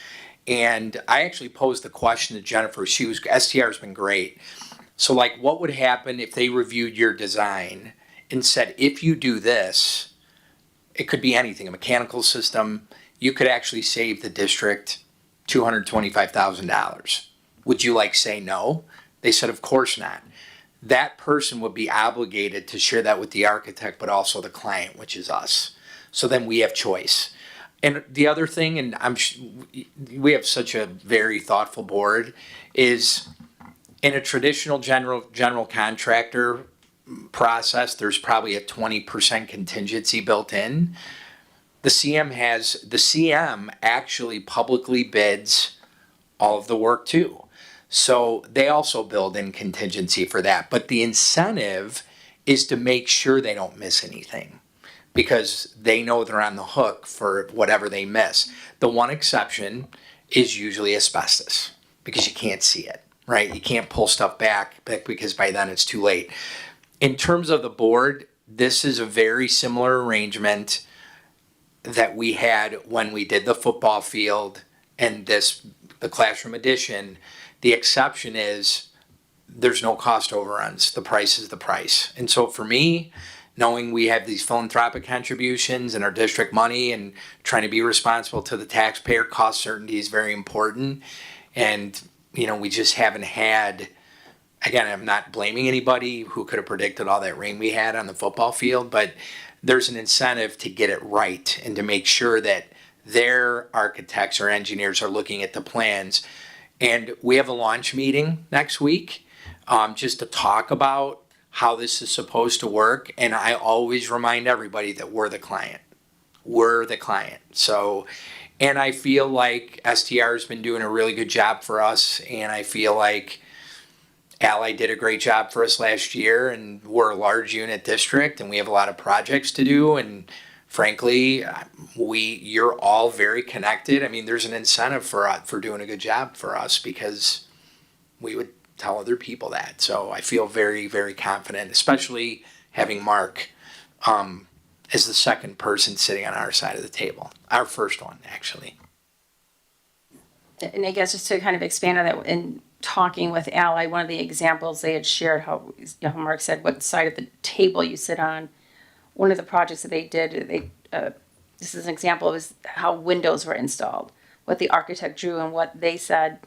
And I actually posed the question to Jennifer. STR's been great. So what would happen if they reviewed your design and said, if you do this, it could be anything, a mechanical system, you could actually save the district $225,000. Would you say no? They said, of course not. That person would be obligated to share that with the architect, but also the client, which is us. So then we have choice. And the other thing, and we have such a very thoughtful board, is in a traditional general contractor process, there's probably a 20% contingency built in. The CM actually publicly bids all of the work too. So they also build in contingency for that. But the incentive is to make sure they don't miss anything because they know they're on the hook for whatever they miss. The one exception is usually asbestos because you can't see it. Right? You can't pull stuff back because by then it's too late. In terms of the board, this is a very similar arrangement that we had when we did the football field and the classroom addition. The exception is there's no cost overruns. The price is the price. And so for me, knowing we have these philanthropic contributions and our district money and trying to be responsible to the taxpayer, cost certainty is very important. And we just haven't had, again, I'm not blaming anybody who could have predicted all that rain we had on the football field, but there's an incentive to get it right and to make sure that their architects or engineers are looking at the plans. And we have a launch meeting next week just to talk about how this is supposed to work. And I always remind everybody that we're the client. We're the client. So, and I feel like STR has been doing a really good job for us. And I feel like Ally did a great job for us last year. And we're a large unit district and we have a lot of projects to do. And frankly, you're all very connected. I mean, there's an incentive for doing a good job for us because we would tell other people that. So I feel very, very confident, especially having Mark as the second person sitting on our side of the table. Our first one, actually. And I guess just to kind of expand on that, in talking with Ally, one of the examples they had shared how Mark said what side of the table you sit on. One of the projects that they did, this is an example of how windows were installed, what the architect drew and what they said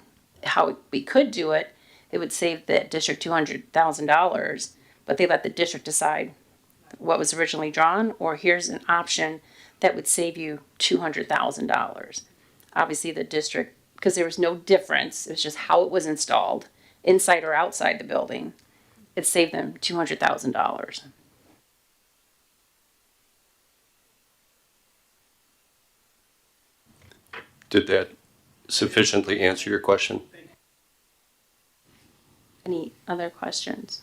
how we could do it. It would save the district $200,000, but they let the district decide what was originally drawn, or here's an option that would save you $200,000. Obviously, the district, because there was no difference, it was just how it was installed, inside or outside the building, it saved them $200,000. Did that sufficiently answer your question? Any other questions?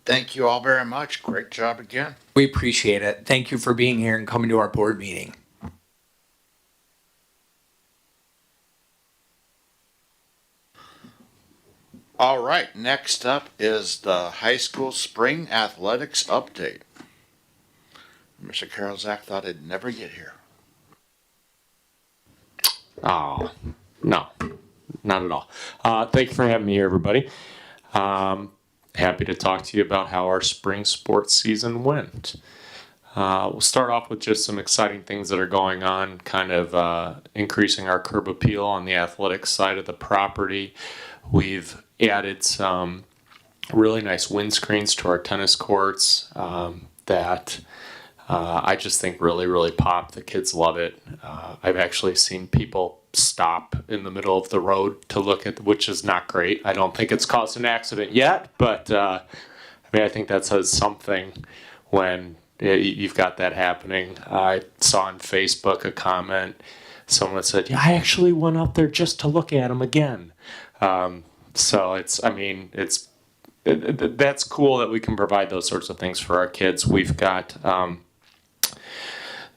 Thank you all very much. Great job again. We appreciate it. Thank you for being here and coming to our board meeting. All right, next up is the high school spring athletics update. Mr. Karolzak thought I'd never get here. Oh, no, not at all. Thank you for having me here, everybody. Happy to talk to you about how our spring sports season went. We'll start off with just some exciting things that are going on, kind of increasing our curb appeal on the athletics side of the property. We've added some really nice windscreens to our tennis courts that I just think really pop. The kids love it. I've actually seen people stop in the middle of the road to look at, which is not great. I don't think it's caused an accident yet, but I think that says something when you've got that happening. I saw on Facebook a comment. Someone said, "Yeah, I actually went up there just to look at them again." So that's cool that we can provide those sorts of things for our kids. We've got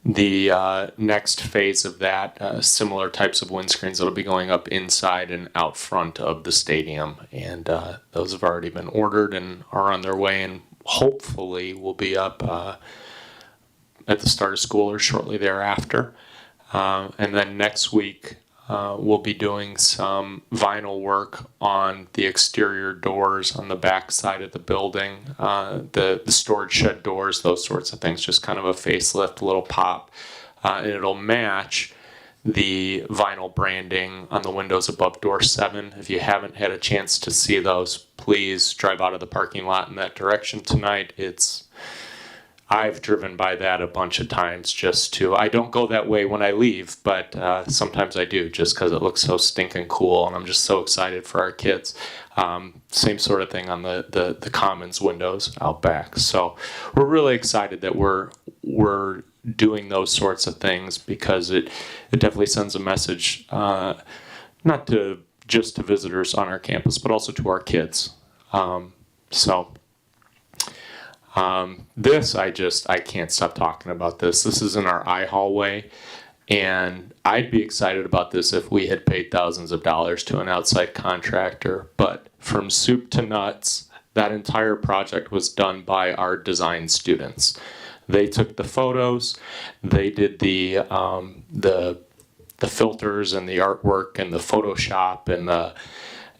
the next phase of that, similar types of windscreens that'll be going up inside and out front of the stadium. And those have already been ordered and are on their way, and hopefully will be up at the start of school or shortly thereafter. And then next week, we'll be doing some vinyl work on the exterior doors on the back side of the building, the storage shed doors, those sorts of things, just kind of a facelift, a little pop. And it'll match the vinyl branding on the windows above door 7. If you haven't had a chance to see those, please drive out of the parking lot in that direction tonight. I've driven by that a bunch of times I don't go that way when I leave, but sometimes I do just because it looks so stinking cool and I'm just so excited for our kids. Same sort of thing on the commons windows out back. So we're really excited that we're doing those sorts of things because it definitely sends a message, not just to visitors on our campus, but also to our kids. This, I can't stop talking about this. This is in our I hallway, and I'd be excited about this if we had paid thousands of dollars to an outside contractor. But from soup to nuts, that entire project was done by our design students. They took the photos, they did the filters and the artwork and the Photoshop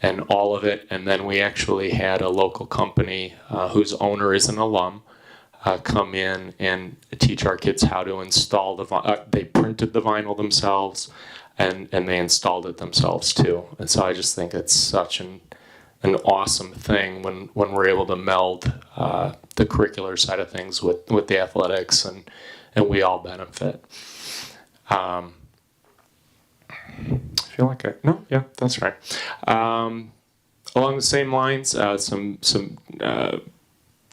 and all of it. And then we actually had a local company whose owner is an alum come in and teach our kids how to install the vinyl. They printed the vinyl themselves and they installed it themselves too. And so I just think it's such an awesome thing when we're able to meld the curricular side of things with the athletics and we all benefit. I feel like that's right. Along the same lines,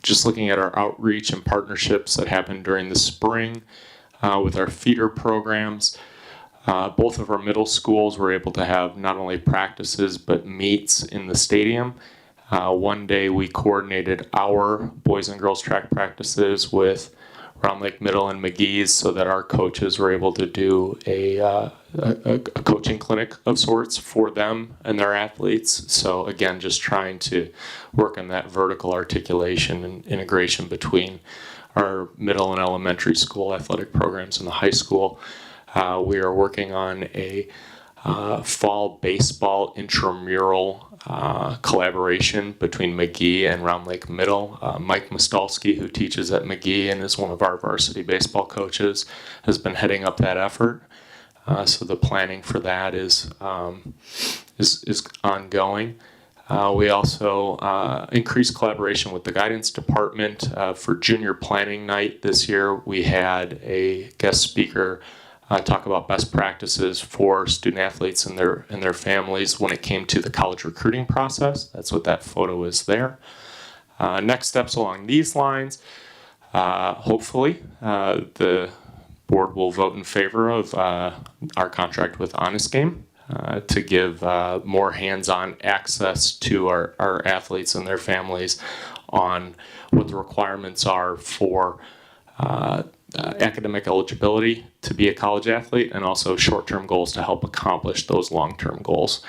just looking at our outreach and partnerships that happened during the spring with our feeder programs. Both of our middle schools were able to have not only practices but meets in the stadium. One day we coordinated our boys and girls track practices with Round Lake Middle and McGee's so that our coaches were able to do a coaching clinic of sorts for them and their athletes. So again, just trying to work on that vertical articulation and integration between our middle and elementary school athletic programs and the high school. We are working on a fall baseball intramural collaboration between McGee and Round Lake Middle. Mike Mostalski, who teaches at McGee and is one of our varsity baseball coaches, has been heading up that effort. So the planning for that is ongoing. We also increased collaboration with the guidance department for junior planning night this year. We had a guest speaker talk about best practices for student athletes and their families when it came to the college recruiting process. That's what that photo is there. Next steps along these lines, hopefully the board will vote in favor of our contract with Honest Game to give more hands-on access to our athletes and their families on what the requirements are for academic eligibility to be a college athlete, and also short-term goals to help accomplish those long-term goals.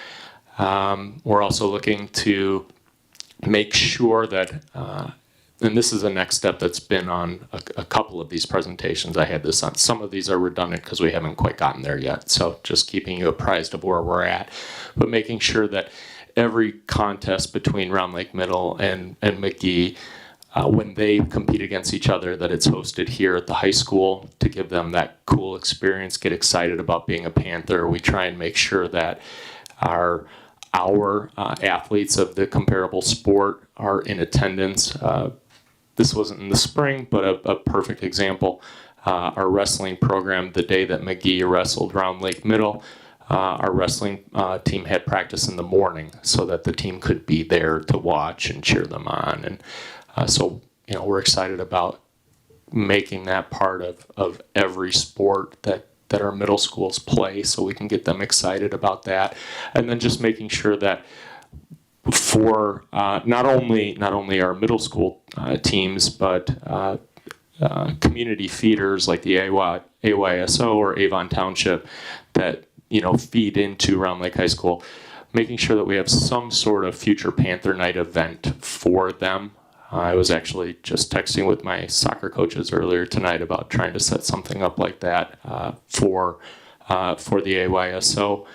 We're also looking to make sure that, and this is a next step that's been on a couple of these presentations. I had this on. Some of these are redundant because we haven't quite gotten there yet. So just keeping you apprised of where we're at, but making sure that every contest between Round Lake Middle and McGee, when they compete against each other, that it's hosted here at the high school to give them that cool experience, get excited about being a Panther. We try and make sure that our athletes of the comparable sport are in attendance. This wasn't in the spring, but a perfect example. Our wrestling program, the day that McGee wrestled Round Lake Middle, our wrestling team had practice in the morning so that the team could be there to watch and cheer them on. And so, we're excited about making that part of every sport that our middle schools play, so we can get them excited about that. And then just making sure that for not only our middle school teams, but community feeders like the AYSO or Avon Township that feed into Round Lake High School, making sure that we have some sort of future Panther Night event for them. I was actually just texting with my soccer coaches earlier tonight about trying to set something up like that for the AYSO.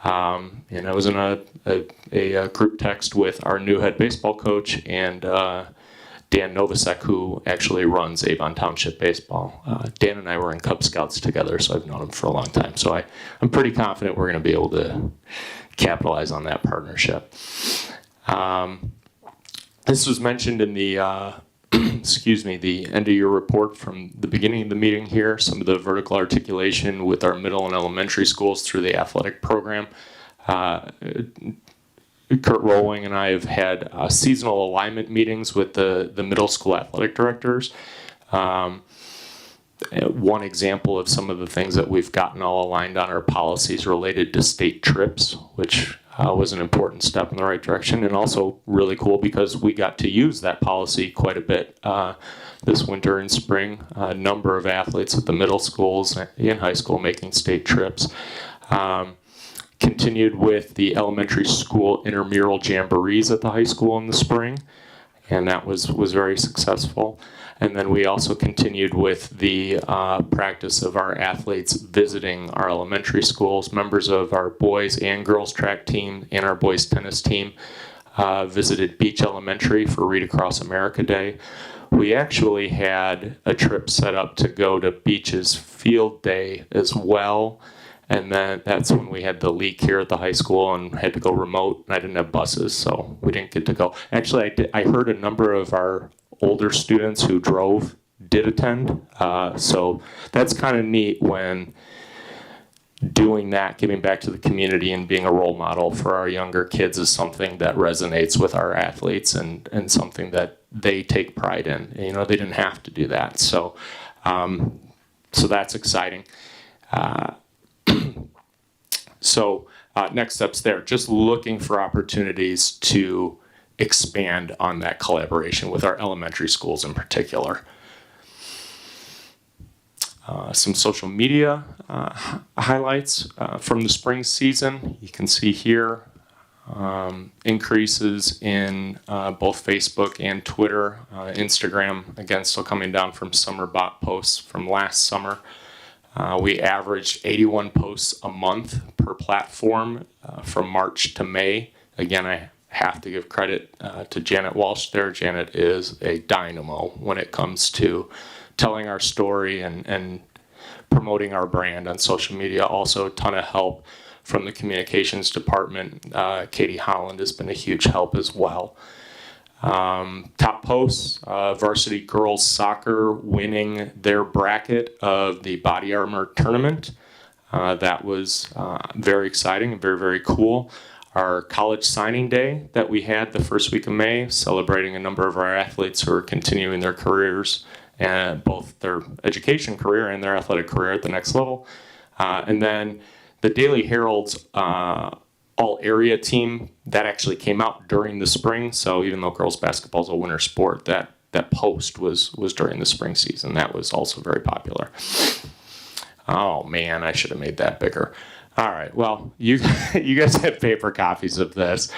And I was in a group text with our new head baseball coach and Dan Novosek, who actually runs Avon Township Baseball. Dan and I were in Cub Scouts together, so I've known him for a long time. So I'm pretty confident we're going to be able to capitalize on that partnership. This was mentioned in the the end of your report from the beginning of the meeting here, some of the vertical articulation with our middle and elementary schools through the athletic program. Kurt Rolling and I have had seasonal alignment meetings with the middle school athletic directors. One example of some of the things that we've gotten all aligned on are policies related to state trips, which was an important step in the right direction, and also really cool because we got to use that policy quite a bit this winter and spring. A number of athletes at the middle schools and high school making state trips. Continued with the elementary school intramural jamborees at the high school in the spring, and that was very successful. And then we also continued with the practice of our athletes visiting our elementary schools. Members of our boys and girls track team and our boys tennis team visited Beach Elementary for Read Across America Day. We actually had a trip set up to go to Beach's Field Day as well. And then that's when we had the leak here at the high school and had to go remote. And I didn't have buses, so we didn't get to go. Actually, I heard a number of our older students who drove did attend. So that's kind of neat when doing that, giving back to the community and being a role model for our younger kids is something that resonates with our athletes and something that they take pride in. They didn't have to do that. So, so that's exciting. So next steps there, just looking for opportunities to expand on that collaboration with our elementary schools in particular. some social media highlights from the spring season. You can see here increases in both Facebook and Twitter. Instagram, again, still coming down from summer bot posts from last summer. We averaged 81 posts a month per platform from March to May. Again, I have to give credit to Janet Walsh there. Janet is a dynamo when it comes to telling our story and promoting our brand on social media. Also, a ton of help from the communications department. Katie Holland has been a huge help as well. Top posts, varsity girls soccer winning their bracket of the body armor tournament. That was very exciting and very, very cool. Our college signing day that we had the first week of May, celebrating a number of our athletes who are continuing their careers, and both their education career and their athletic career at the next level. And then the Daily Herald's all-area team, that actually came out during the spring. So even though girls basketball is a winter sport, that post was during the spring season. That was also very popular. Oh man, I should have made that bigger. All right, well, you guys have paper copies of this.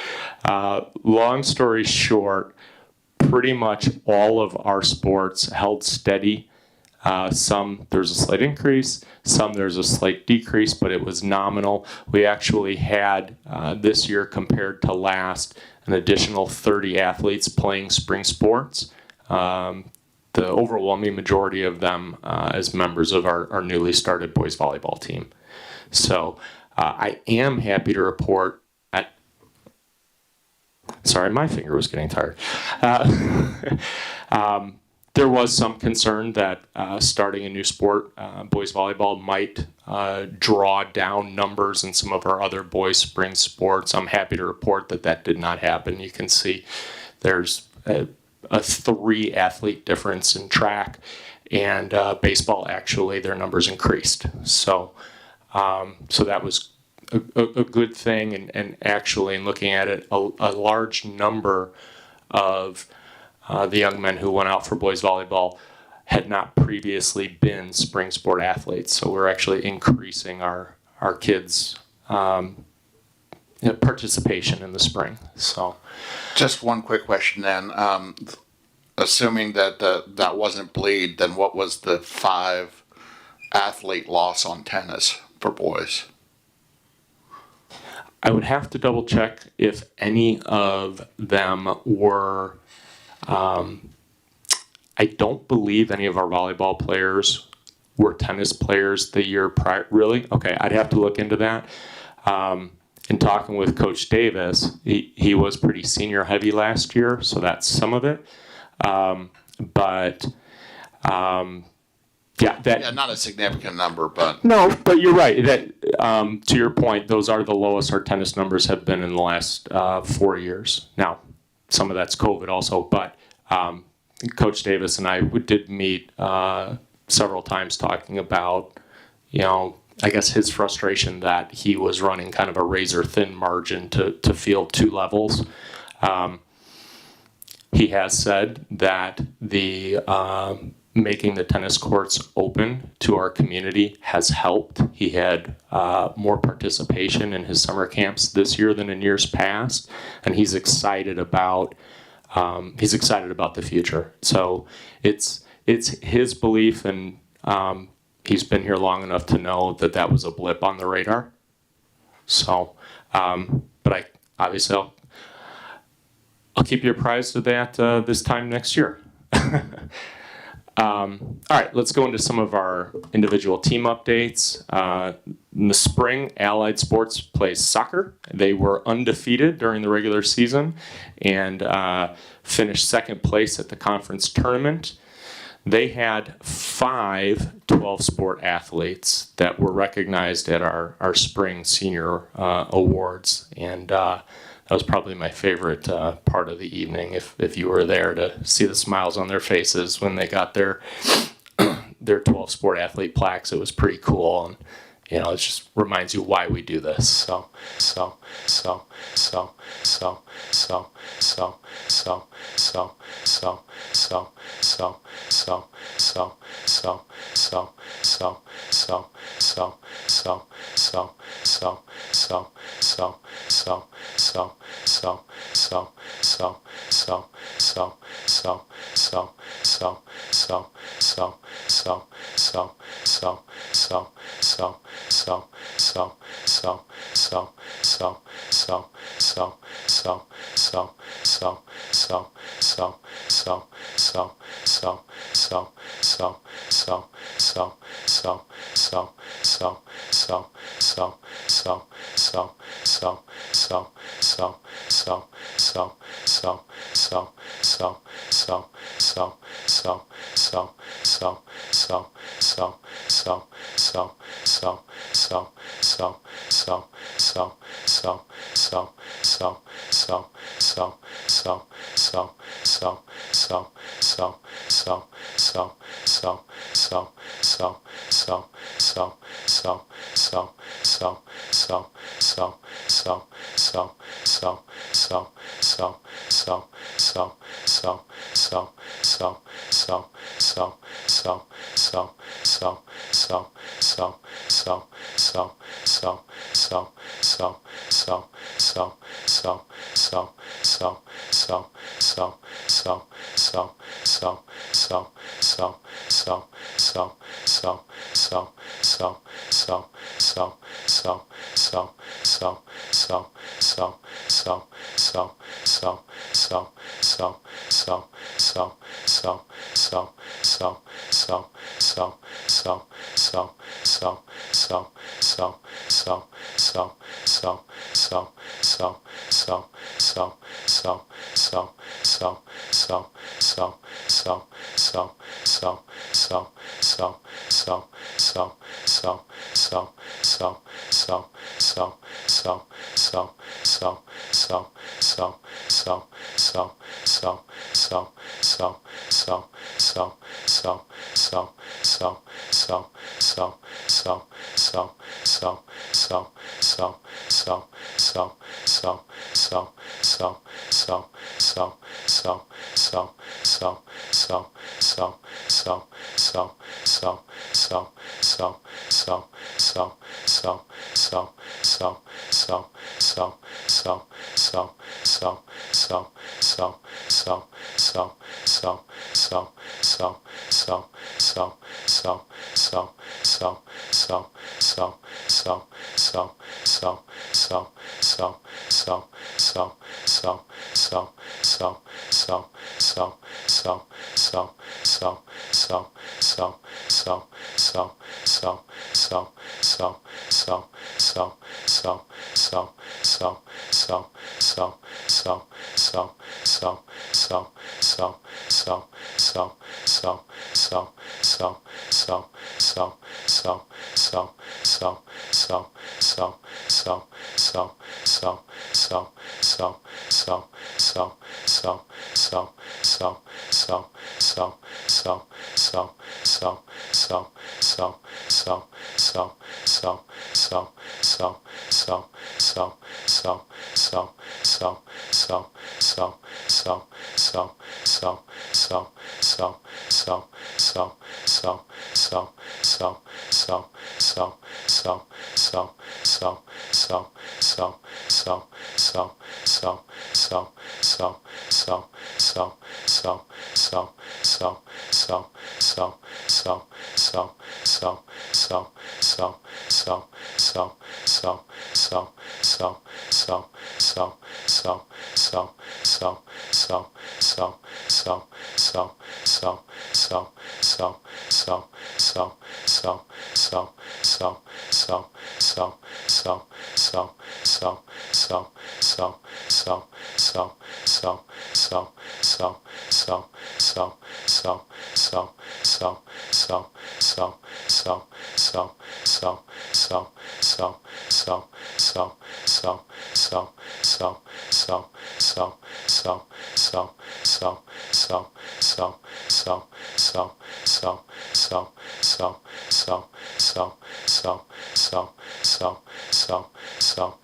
Long story short, pretty much all of our sports held steady. Some there's a slight increase, some there's a slight decrease, but it was nominal. We actually had this year compared to last an additional 30 athletes playing spring sports. The overwhelming majority of them as members of our newly started boys volleyball team. So I am happy to report that. Sorry, my finger was getting tired. There was some concern that starting a new sport, boys volleyball, might draw down numbers in some of our other boys spring sports. I'm happy to report that that did not happen. You can see there's a 3 athlete difference in track, and baseball, actually, their numbers increased. So that was a good thing, and actually, in looking at it, a large number of the young men who went out for boys volleyball had not previously been spring sport athletes. So we're actually increasing our kids' participation in the spring. So, just one quick question then. Assuming that that wasn't bleed, then what was the 5 athlete loss on tennis for boys? I would have to double check if any of them were. I don't believe any of our volleyball players were tennis players the year prior. Really? Okay, I'd have to look into that. In talking with Coach Davis, he was pretty senior heavy last year, so that's some of it. Yeah, not a significant number, but no. But you're right. That to your point, those are the lowest our tennis numbers have been in the last 4 years. Now, some of that's COVID also, but Coach Davis and I did meet several times talking about, I guess his frustration that he was running kind of a razor thin margin to field 2 levels. He has said that the making the tennis courts open to our community has helped. He had more participation in his summer camps this year than in years past, and he's excited about the future. So it's his belief, and he's been here long enough to know that that was a blip on the radar. So, but I'll keep you apprised of that this time next year. All right, let's go into some of our individual team updates. In the spring, Allied Sports plays soccer. They were undefeated during the regular season and finished second place at the conference tournament. They had 5 12-sport athletes that were recognized at our spring senior awards, and that was probably my favorite part of the evening. If you were there to see the smiles on their faces when they got their 12-sport athlete plaques, it was pretty cool. And it just reminds you why we do this. so